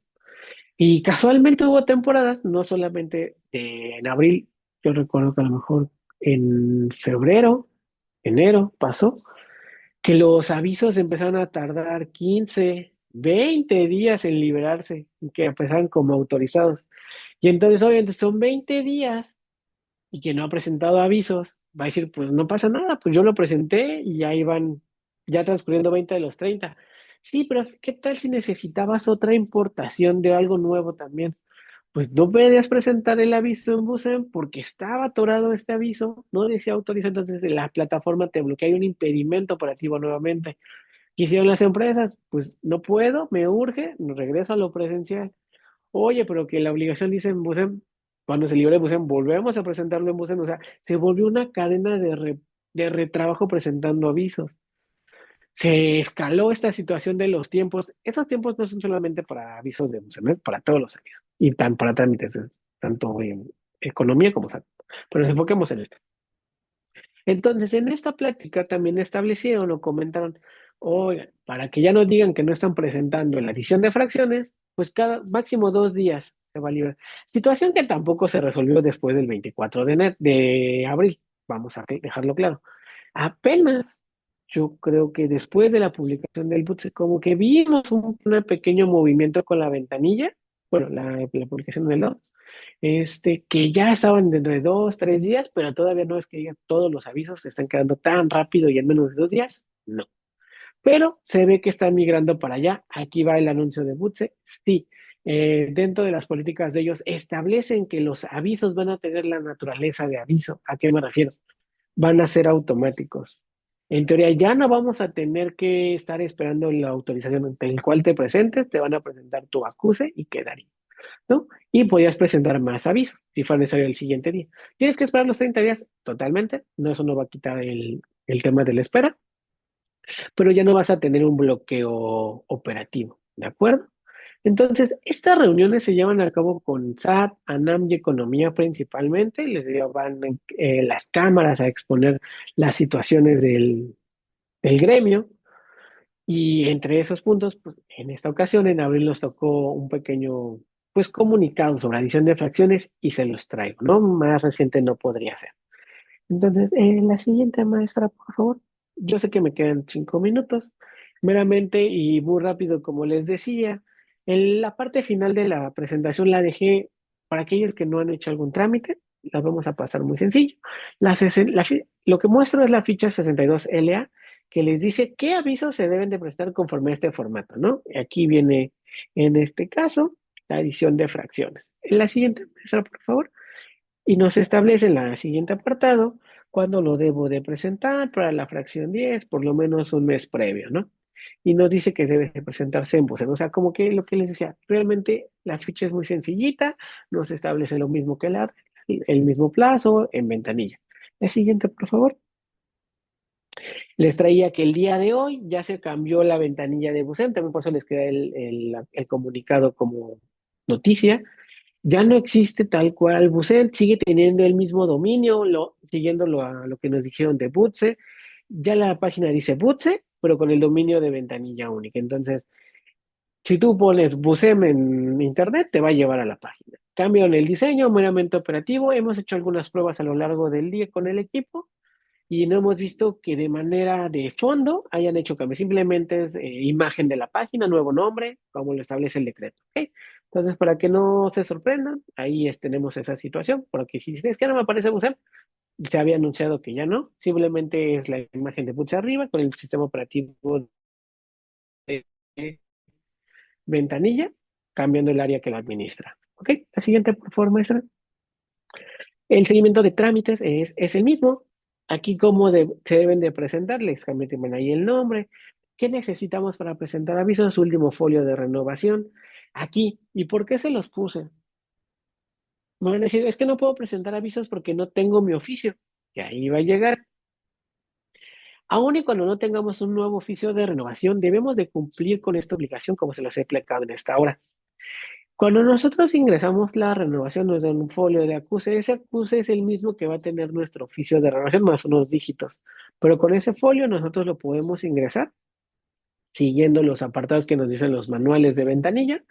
Y casualmente hubo temporadas, no solamente en abril, yo recuerdo que a lo mejor en febrero, enero pasó, que los avisos empezaron a tardar 15, 20 días en liberarse y que empezaron como autorizados. Y entonces, obviamente, son 20 días y quien no ha presentado avisos va a decir, pues no pasa nada, pues yo lo presenté y ahí van ya transcurriendo 20 de los 30. Sí, pero ¿qué tal si necesitabas otra importación de algo nuevo también? Pues no podías presentar el aviso en Busem porque estaba atorado este aviso, no decía autorizado, entonces la plataforma te bloquea, hay un impedimento operativo nuevamente. ¿Qué hicieron las empresas? Pues no puedo, me urge, regreso a lo presencial. Oye, pero que la obligación dice en Busem, cuando se libre Busem, volvemos a presentarlo en Busem, o sea, se volvió una cadena de retrabajo presentando avisos. Se escaló esta situación de los tiempos. Esos tiempos no son solamente para avisos de Busem, es para todos los avisos y para trámites, tanto en economía como salud. Pero nos enfoquemos en esto. Entonces, en esta plática también establecieron o comentaron, oigan, para que ya no digan que no están presentando en la adición de fracciones, pues cada máximo 2 días se va a liberar. Situación que tampoco se resolvió después del 24 de abril, vamos a dejarlo claro. Apenas, yo creo que después de la publicación del BUTS, como que vimos un pequeño movimiento con la ventanilla, bueno, la publicación del 2 que ya estaban dentro de 2, 3 días, pero todavía no es que digan todos los avisos se están quedando tan rápido y en menos de 2 días, no. Pero se ve que están migrando para allá. Aquí va el anuncio de Butse. Sí, dentro de las políticas de ellos establecen que los avisos van a tener la naturaleza de aviso. ¿A qué me refiero? Van a ser automáticos. En teoría ya no vamos a tener que estar esperando la autorización ante el cual te presentes, te van a presentar tu acuse y quedaría. ¿no? Y podías presentar más avisos si fuera necesario el siguiente día. ¿Tienes que esperar los 30 días? Totalmente. No, eso no va a quitar el tema de la espera, pero ya no vas a tener un bloqueo operativo, ¿de acuerdo? Entonces, estas reuniones se llevan a cabo con SAT, ANAM y Economía principalmente. Les llevan las cámaras a exponer las situaciones del gremio. Y entre esos puntos, pues, en esta ocasión, en abril, nos tocó un pequeño, pues, comunicado sobre adición de fracciones y se los traigo, ¿no? Más reciente no podría ser. Entonces, la siguiente maestra, por favor. Yo sé que me quedan 5 minutos, meramente y muy rápido, como les decía. En la parte final de la presentación la dejé para aquellos que no han hecho algún trámite. La vamos a pasar muy sencillo. Lo que muestro es la ficha 62LA que les dice qué avisos se deben de prestar conforme a este formato, ¿no? Aquí viene, en este caso, la adición de fracciones. En la siguiente, maestra, por favor. Y nos establece en el siguiente apartado cuándo lo debo de presentar para la fracción 10, por lo menos un mes previo, ¿no? Y nos dice que debe de presentarse en Bucet. O sea, como que lo que les decía, realmente la ficha es muy sencillita, nos establece lo mismo que el mismo plazo en ventanilla. La siguiente, por favor. Les traía que el día de hoy ya se cambió la ventanilla de Bucet, también por eso les queda el comunicado como noticia. Ya no existe tal cual Bucet, sigue teniendo el mismo dominio, siguiéndolo a lo que nos dijeron de Butse. Ya la página dice Butse, pero con el dominio de ventanilla única. Entonces, si tú pones Busem en internet, te va a llevar a la página. Cambio en el diseño, meramente operativo. Hemos hecho algunas pruebas a lo largo del día con el equipo y no hemos visto que de manera de fondo hayan hecho cambios. Simplemente es imagen de la página, nuevo nombre, como lo establece el decreto. ¿Ok? Entonces, para que no se sorprendan, ahí tenemos esa situación, porque si dices que no me aparece Busem, se había anunciado que ya no, simplemente es la imagen de Butse arriba con el sistema operativo de ventanilla, cambiando el área que la administra. ¿Ok? La siguiente, por favor, maestra. El seguimiento de trámites es el mismo. Aquí, ¿cómo se deben de presentar? Les cambian ahí el nombre. ¿Qué necesitamos para presentar avisos? Su último folio de renovación. Aquí. ¿Y por qué se los puse? Me van a decir, es que no puedo presentar avisos porque no tengo mi oficio. Que ahí va a llegar. Aún y cuando no tengamos un nuevo oficio de renovación, debemos de cumplir con esta obligación como se los he explicado en esta hora. Cuando nosotros ingresamos la renovación, nos dan un folio de acuse. Ese acuse es el mismo que va a tener nuestro oficio de renovación más unos dígitos. Pero con ese folio nosotros lo podemos ingresar siguiendo los apartados que nos dicen los manuales de ventanilla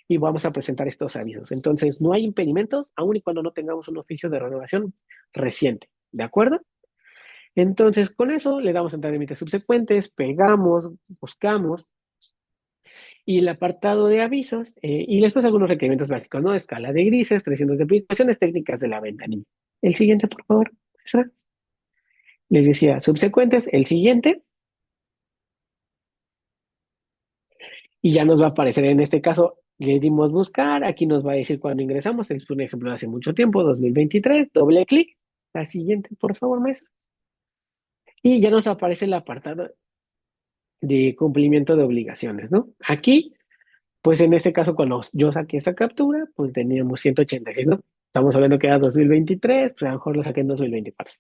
y vamos a presentar estos avisos. Entonces, no hay impedimentos, aun y cuando no tengamos un oficio de renovación reciente. ¿De acuerdo? Entonces, con eso le damos a trámites subsecuentes, pegamos, buscamos y el apartado de avisos y después algunos requerimientos básicos, ¿no? Escala de grises, 300 de aplicaciones técnicas de la ventanilla. El siguiente, por favor. Esa. Les decía, subsecuentes, el siguiente, y ya nos va a aparecer en este caso, le dimos buscar, aquí nos va a decir cuándo ingresamos, es un ejemplo de hace mucho tiempo, 2023, doble clic, la siguiente, por favor, maestra. Y ya nos aparece el apartado de cumplimiento de obligaciones, ¿no? Aquí pues en este caso, cuando yo saqué esta captura, pues teníamos 186, ¿no? Estamos hablando que era 2023, pues a lo mejor lo saqué en 2024.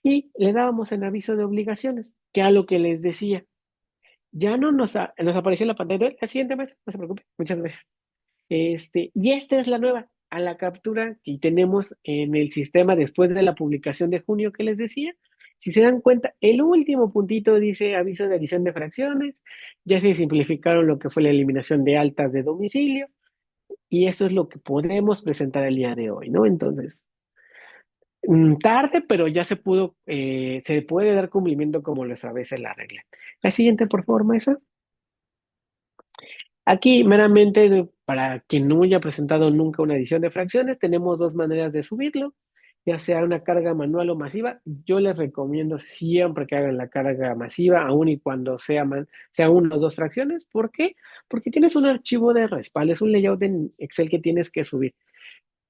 Y le dábamos en aviso de obligaciones, que a lo que les decía, ya no nos apareció en la pantalla. La siguiente vez, no se preocupe, muchas gracias. Y esta es la nueva, a la captura que tenemos en el sistema después de la publicación de junio que les decía. Si se dan cuenta, el último puntito dice aviso de adición de fracciones, ya se simplificaron lo que fue la eliminación de altas de domicilio, y eso es lo que podemos presentar el día de hoy, ¿no? Entonces, tarde, pero ya se puede dar cumplimiento como lo establece la regla. La siguiente, por favor, maestra. Aquí, meramente, para quien no haya presentado nunca una edición de fracciones, tenemos dos maneras de subirlo, ya sea una carga manual o masiva. Yo les recomiendo siempre que hagan la carga masiva, aun y cuando sea una o dos fracciones. ¿Por qué? Porque tienes un archivo de respaldo, es un layout en Excel que tienes que subir.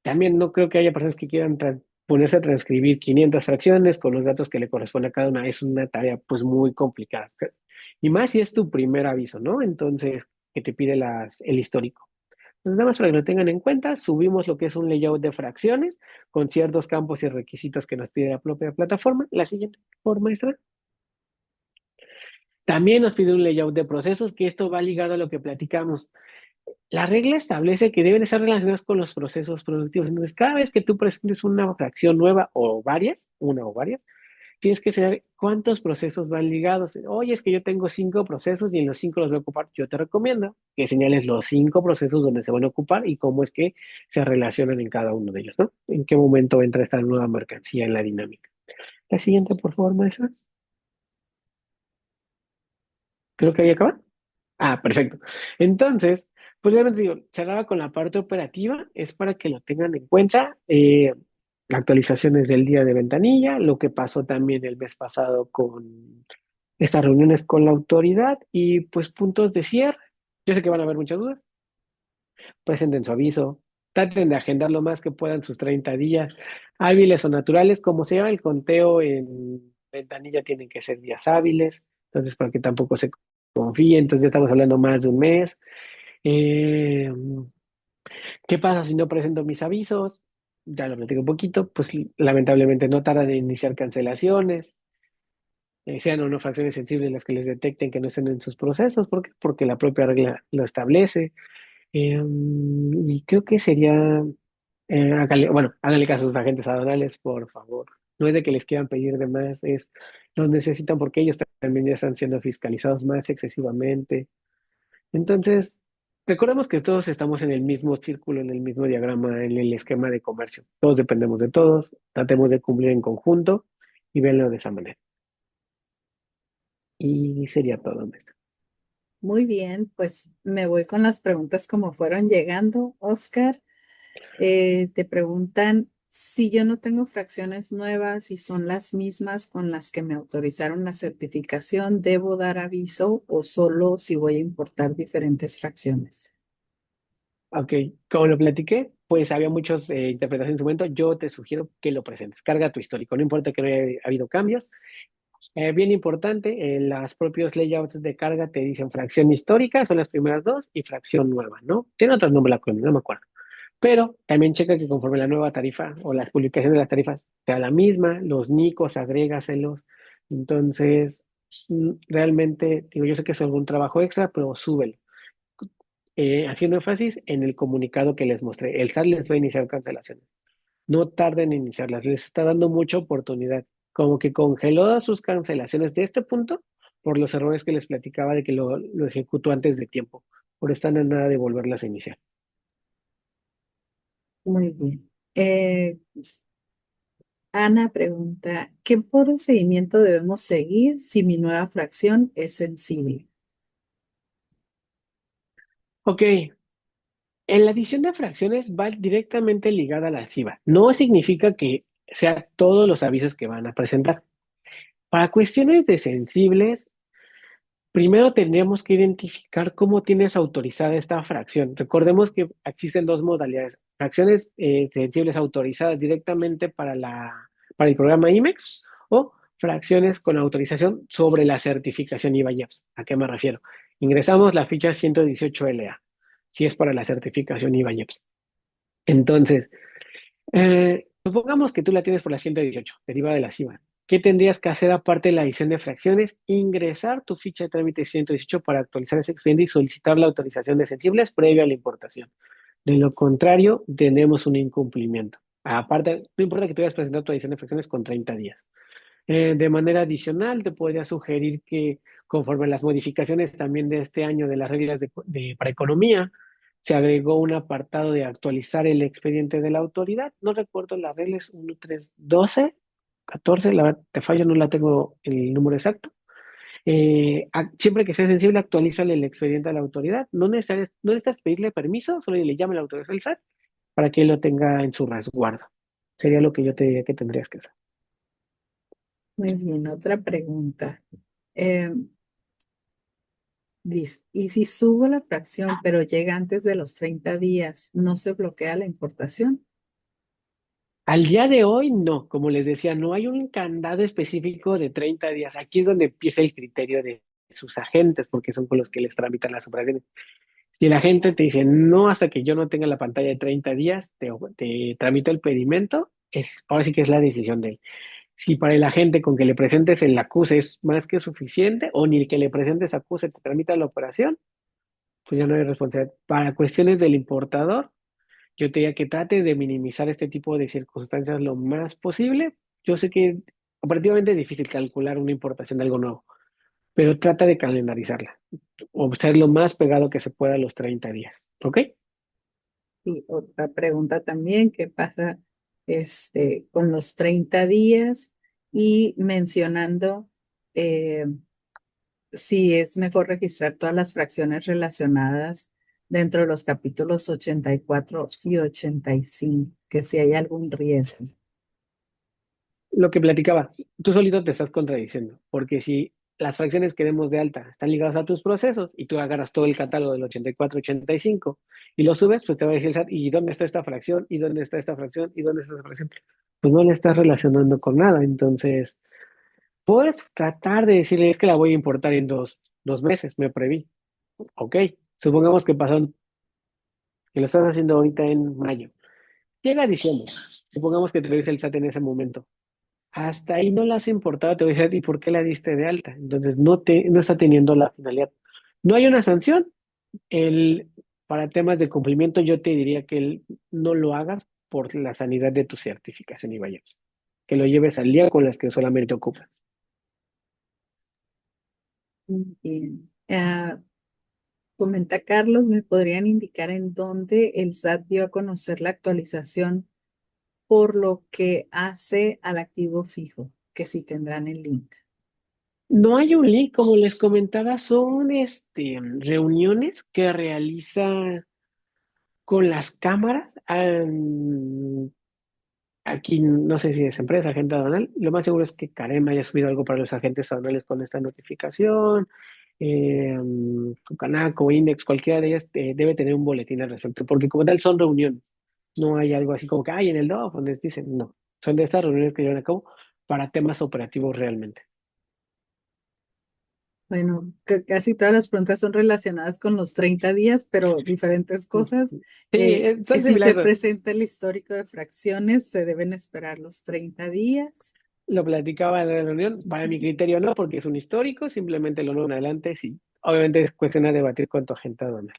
También no creo que haya personas que quieran ponerse a transcribir 500 fracciones con los datos que le corresponde a cada una. Es una tarea pues muy complicada. Y más si es tu primer aviso, ¿no? Entonces, que te pide el histórico. Entonces, nada más para que lo tengan en cuenta, subimos lo que es un layout de fracciones con ciertos campos y requisitos que nos pide la propia plataforma. La siguiente, por maestra. También nos pide un layout de procesos, que esto va ligado a lo que platicamos. La regla establece que deben estar relacionados con los procesos productivos. Entonces, cada vez que tú presentes una fracción nueva o varias, una o varias, tienes que saber cuántos procesos van ligados. Oye, es que yo tengo 5 procesos y en los 5 los voy a ocupar. Yo te recomiendo que señales los 5 procesos donde se van a ocupar y cómo es que se relacionan en cada uno de ellos, ¿no? En qué momento entra esta nueva mercancía en la dinámica. La siguiente, por favor, maestra. Creo que ahí acaba. Ah, perfecto. Entonces, pues realmente digo, cerraba con la parte operativa, es para que lo tengan en cuenta. Actualizaciones del día de ventanilla, lo que pasó también el mes pasado con estas reuniones con la autoridad y pues puntos de cierre. Yo sé que van a haber muchas dudas. Presenten su aviso, traten de agendar lo más que puedan sus 30 días, hábiles o naturales, como se llama el conteo en ventanilla, tienen que ser días hábiles, entonces para que tampoco se confíe, entonces ya estamos hablando más de un mes. Eh, ¿Qué pasa si no presento mis avisos? Ya lo platico un poquito, pues lamentablemente no tardan en iniciar cancelaciones, sean o no fracciones sensibles las que les detecten que no estén en sus procesos. ¿Por qué? Porque la propia regla lo establece. Y creo que sería, háganle caso a sus agentes aduanales, por favor. No es de que les quieran pedir de más, los necesitan porque ellos también ya están siendo fiscalizados más excesivamente. Entonces, recordemos que todos estamos en el mismo círculo, en el mismo diagrama, en el esquema de comercio. Todos dependemos de todos, tratemos de cumplir en conjunto y verlo de esa manera. Y sería todo, maestro. Muy bien, pues me voy con las preguntas como fueron llegando, Oscar. Te preguntan si yo no tengo fracciones nuevas y son las mismas con las que me autorizaron la certificación, ¿debo dar aviso o solo si voy a importar diferentes fracciones? Ok, como lo platiqué, pues había muchas interpretaciones en su momento. Yo te sugiero que lo presentes. Carga tu histórico, no importa que no haya habido cambios. Bien importante, los propios layouts de carga te dicen fracción histórica, son las primeras dos, y fracción nueva, ¿no? Tiene otro nombre la columna, no me acuerdo. Pero también checa que conforme la nueva tarifa o la publicación de las tarifas sea la misma, los NICOs, agrégaselos. Entonces, realmente, digo, yo sé que es algún trabajo extra, pero súbelo. Haciendo énfasis en el comunicado que les mostré. El SAT les va a iniciar cancelaciones. No tarden en iniciarlas, les está dando mucha oportunidad. Como que congeló sus cancelaciones de este punto por los errores que les platicaba de que lo ejecutó antes de tiempo. Por estar en nada de volverlas a iniciar. Muy bien. Ana pregunta, ¿qué procedimiento debemos seguir si mi nueva fracción es sensible? Ok, en la adición de fracciones va directamente ligada a la SIVA. No significa que sea todos los avisos que van a presentar. Para cuestiones de sensibles, primero tendríamos que identificar cómo tienes autorizada esta fracción. Recordemos que existen dos modalidades: fracciones sensibles autorizadas directamente para el programa IMEX o fracciones con autorización sobre la certificación IVA-IEPS. ¿A qué me refiero? Ingresamos la ficha 118LA, si es para la certificación IVA-IEPS. Entonces, supongamos que tú la tienes por la 118, derivada de la CIVA. ¿Qué tendrías que hacer aparte de la adición de fracciones? Ingresar tu ficha de trámite 118 para actualizar ese expediente y solicitar la autorización de sensibles previo a la importación. De lo contrario, tenemos un incumplimiento. Aparte, no importa que tú hayas presentado tu adición de fracciones con 30 días. De manera adicional, te podría sugerir que conforme a las modificaciones también de este año de las reglas para economía, se agregó un apartado de actualizar el expediente de la autoridad. No recuerdo las reglas 1, 3, 12, 14, la verdad te fallo, no la tengo el número exacto. Siempre que sea sensible, actualízale el expediente a la autoridad. No necesitas pedirle permiso, solo le llame a la autoridad del SAT para que él lo tenga en su resguardo. Sería lo que yo te diría que tendrías que hacer. Muy bien, otra pregunta. Eh, Dice, ¿y si subo la fracción pero llega antes de los 30 días, no se bloquea la importación? Al día de hoy, no. Como les decía, no hay un candado específico de 30 días. Aquí es donde empieza el criterio de sus agentes, porque son con los que les tramitan las operaciones. Si la gente te dice no hasta que yo no tenga la pantalla de 30 días, te tramito el pedimento, ahora sí que es la decisión de él. Si para el agente con que le presentes el acuse es más que suficiente, o ni el que le presentes acuse te tramita la operación, pues ya no hay responsabilidad. Para cuestiones del importador, yo te diría que trates de minimizar este tipo de circunstancias lo más posible. Yo sé que operativamente es difícil calcular una importación de algo nuevo, pero trata de calendarizarla o ser lo más pegado que se pueda a los 30 días. ¿Ok? Y otra pregunta también, ¿qué pasa con los 30 días? Y mencionando eh, si es mejor registrar todas las fracciones relacionadas dentro de los capítulos 84 y 85, que si hay algún riesgo. Lo que platicaba, tú solito te estás contradiciendo, porque si las fracciones que demos de alta están ligadas a tus procesos y tú agarras todo el catálogo del 84-85 y lo subes, pues te va a decir el SAT, ¿y dónde está esta fracción? ¿Y dónde está esta fracción? ¿Y dónde está esta fracción? Pues no le estás relacionando con nada. Entonces, puedes tratar de decirle, es que la voy a importar en dos meses, me preví. Ok, supongamos que pasaron, que lo estás haciendo ahorita en mayo. Llega diciembre, supongamos que te lo dice el SAT en ese momento. Hasta ahí no la has importado, te voy a decir, ¿y por qué la diste de alta? Entonces no está teniendo la finalidad. No hay una sanción. El, para temas de cumplimiento, yo te diría que no lo hagas por la sanidad de tu certificación y vayas. Que lo lleves al día con las que solamente ocupas. Bien. Comenta Carlos, ¿me podrían indicar en dónde el SAT dio a conocer la actualización por lo que hace al activo fijo? Que si tendrán el link. No hay un link, como les comentaba, son reuniones que realiza con las cámaras. Aquí no sé si es empresa, agente aduanal. Lo más seguro es que Carem haya subido algo para los agentes aduanales con esta notificación. Canaco, Index, cualquiera de ellas debe tener un boletín al respecto, porque como tal son reuniones. No hay algo así como que hay en el DOF donde dicen, no. Son de estas reuniones que llevan a cabo para temas operativos realmente. Bueno, casi todas las preguntas son relacionadas con los 30 días, pero diferentes cosas. Sí, son Si se similares. presenta el histórico de fracciones, se deben esperar los 30 días. Lo platicaba en la reunión, para mi criterio no, porque es un histórico, simplemente lo nuevo en adelante, sí. Obviamente es cuestión de debatir con tu agente aduanal.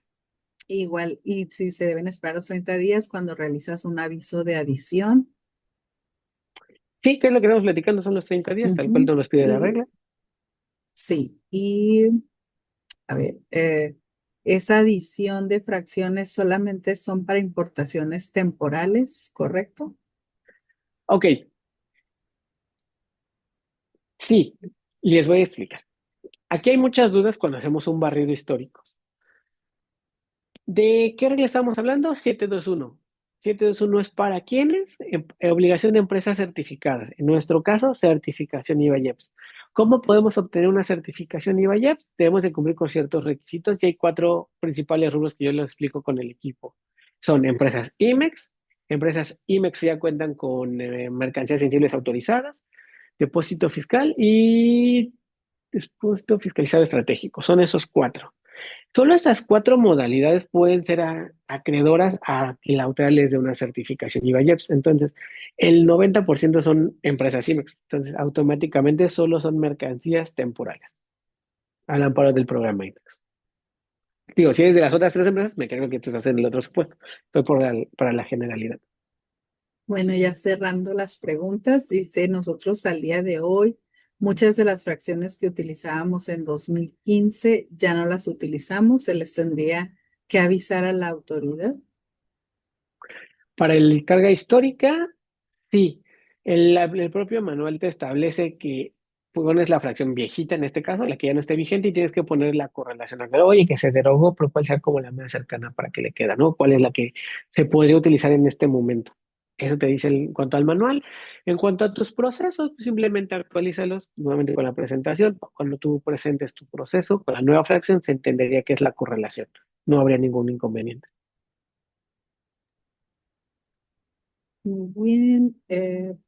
Igual, y si se deben esperar los 30 días cuando realizas un aviso de adición. Sí, que es lo que estamos platicando, son los 30 días, tal cual Ujú. nos los pide la Y regla. sí, y a ver, esa adición de fracciones solamente son para importaciones temporales, ¿correcto? Ok, sí, les voy a explicar. Aquí hay muchas dudas cuando hacemos un barrido histórico. ¿De qué regla estamos hablando? 721. 721 es para quienes, obligación de empresas certificadas. En nuestro caso, certificación IVA-IEPS. ¿Cómo podemos obtener una certificación IVA-IEPS? Debemos de cumplir con ciertos requisitos y hay cuatro principales rubros que yo les explico con el equipo. Son empresas IMEX ya cuentan con mercancías sensibles autorizadas, depósito fiscal y depósito fiscalizado estratégico. Son esos cuatro. Solo estas cuatro modalidades pueden ser acreedoras a que la autoridad les dé una certificación IVA-IEPS. Entonces, el 90% son empresas IMEX. Entonces, automáticamente solo son mercancías temporales al amparo del programa IMEX. Digo, si eres de las otras tres empresas, me creo que tú estás en el otro supuesto. Fue para la generalidad. Bueno, ya cerrando las preguntas, dice nosotros al día de hoy, muchas de las fracciones que utilizábamos en 2015 ya no las utilizamos, se les tendría que avisar a la autoridad. Para el carga histórica, sí, el propio manual te establece que pones la fracción viejita en este caso, la que ya no esté vigente, y tienes que poner la correlación. Oye, que se derogó, pero cuál sea como la más cercana para que le queda, ¿no? ¿Cuál es la que se podría utilizar en este momento? Eso te dice en cuanto al manual. En cuanto a tus procesos, pues simplemente actualízalos nuevamente con la presentación. Cuando tú presentes tu proceso con la nueva fracción, se entendería que es la correlación. No habría ningún inconveniente. Muy bien,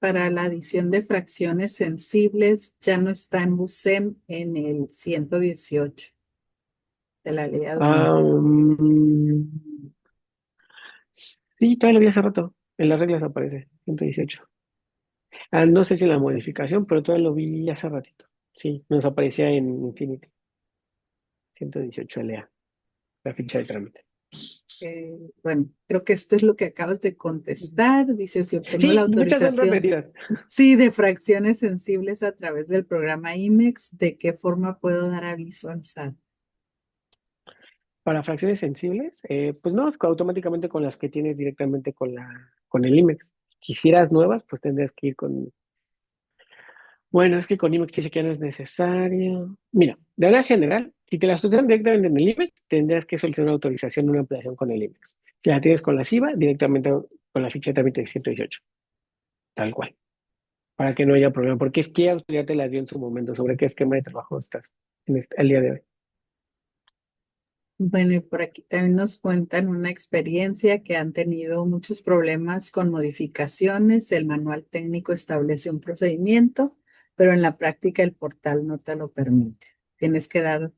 para la adición de fracciones sensibles ya no está en BUSEM en el 118. Te la leía de un Ah, miércoles. sí, todavía lo vi hace rato. En las reglas aparece, 118. Ah, no sé si en la modificación, pero todavía lo vi hace ratito. Sí, nos aparecía en Infinity, 118 LA, la ficha de trámite. Bueno, creo que esto es lo que acabas de contestar. Dice, si obtengo la Sí, muchas son autorización, repetidas. sí, de fracciones sensibles a través del programa IMEX, ¿de qué forma puedo dar aviso al SAT? Para fracciones sensibles, pues no, es que automáticamente con las que tienes directamente con el IMEX. Si quisieras nuevas, pues tendrías que ir con. Bueno, es que con IMEX dice que ya no es necesario. Mira, de manera general, si te la solicitan directamente en el IMEX, tendrías que solicitar una autorización, una ampliación con el IMEX. Si la tienes con la SIVA, directamente con la ficha de trámite de 118, tal cual, para que no haya problema, porque es que autoridad te las dio en su momento, sobre qué esquema de trabajo estás el día de hoy. Bueno, y por aquí también nos cuentan una experiencia que han tenido muchos problemas con modificaciones. El manual técnico establece un procedimiento, pero en la práctica el portal no te lo permite. Tienes que dar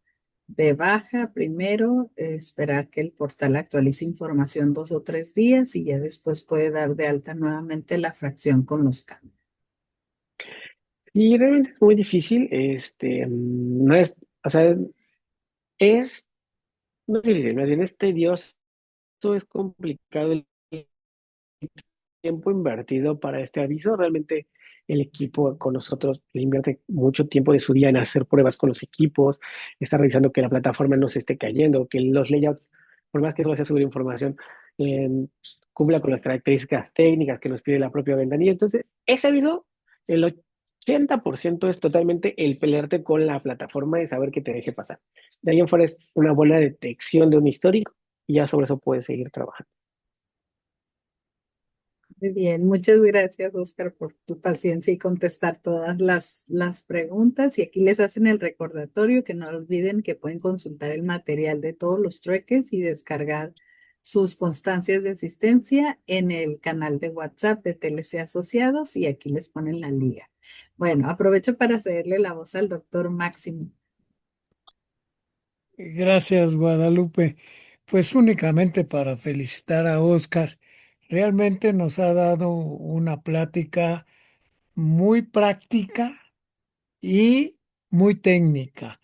de baja primero, esperar que el portal actualice información 2 o 3 días y ya después puede dar de alta nuevamente la fracción con los cambios. Y realmente es muy difícil, no es, o sea, es, no es difícil, más bien es tedioso, es complicado el tiempo invertido para este aviso. Realmente el equipo con nosotros le invierte mucho tiempo de su día en hacer pruebas con los equipos, está revisando que la plataforma no se esté cayendo, que los layouts, por más que eso sea subir información, eh, cumpla con las características técnicas que nos pide la propia ventanilla. Entonces, ese aviso, el 80% es totalmente el pelearte con la plataforma y saber que te deje pasar. De ahí en fuera es una buena detección de un histórico y ya sobre eso puedes seguir trabajando. Muy bien, muchas gracias, Oscar, por tu paciencia y contestar todas las preguntas. Y aquí les hacen el recordatorio que no olviden que pueden consultar el material de todos los trueques y descargar sus constancias de asistencia en el canal de WhatsApp de TLC Asociados y aquí les ponen la liga. Bueno, aprovecho para cederle la voz al doctor Máximo. Gracias, Guadalupe. Pues únicamente para felicitar a Oscar. Realmente nos ha dado una plática muy práctica y muy técnica.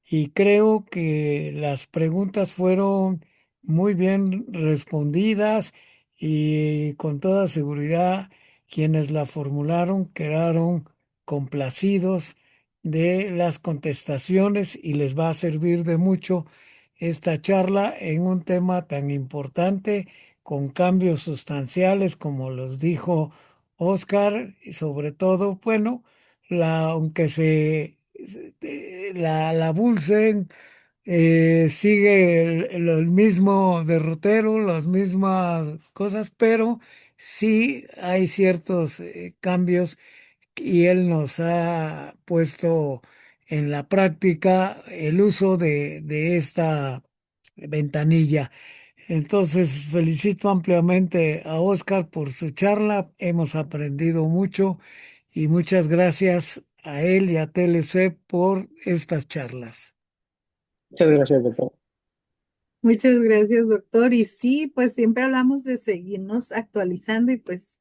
Y creo que las preguntas fueron muy bien respondidas y con toda seguridad quienes la formularon quedaron complacidos de las contestaciones y les va a servir de mucho esta charla en un tema tan importante con cambios sustanciales como los dijo Oscar y sobre todo, bueno, aunque la Bulsen sigue el mismo derrotero, las mismas cosas, pero sí hay ciertos cambios y él nos ha puesto en la práctica el uso de esta ventanilla. Entonces, felicito ampliamente a Oscar por su charla. Hemos aprendido mucho y muchas gracias a él y a TLC por estas charlas. Muchas gracias, doctor. Muchas gracias, doctor. Y sí, pues siempre hablamos de seguirnos actualizando y pues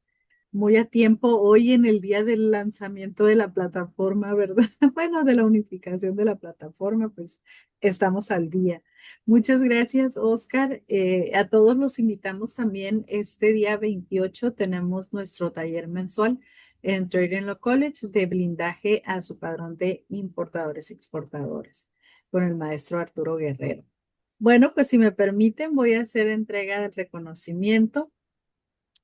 muy a tiempo hoy en el día del lanzamiento de la plataforma, ¿verdad? Bueno, de la unificación de la plataforma, pues estamos al día. Muchas gracias, Oscar. A todos los invitamos también este día 28, tenemos nuestro taller mensual en Trading Law College de blindaje a su padrón de importadores y exportadores con el maestro Arturo Guerrero. Bueno, pues si me permiten, voy a hacer entrega del reconocimiento.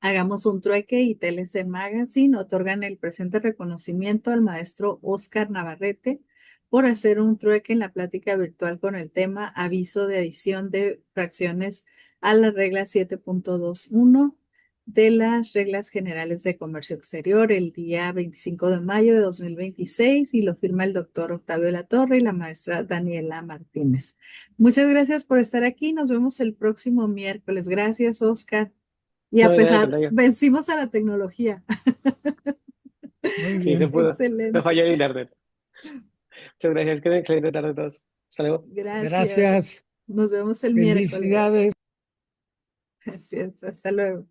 Hagamos un trueque y TLC Magazine otorgan el presente reconocimiento al maestro Oscar Navarrete por hacer un trueque en la plática virtual con el tema aviso de adición de fracciones a la regla 7.21 de las reglas generales de comercio exterior el día 25 de mayo de 2026 y lo firma el doctor Octavio Latorre y la maestra Daniela Martínez. Muchas gracias por estar aquí. Nos vemos el próximo miércoles. Gracias, Oscar. Y No a hay nada de pesar, contrario. vencimos a la tecnología. Muy Sí, se bien. pudo. No Excelente. falló el internet. Muchas gracias. Que excelente tarde a todos. Hasta luego. Gracias. Gracias. Nos vemos el miércoles. Felicidades. Gracias. Hasta luego.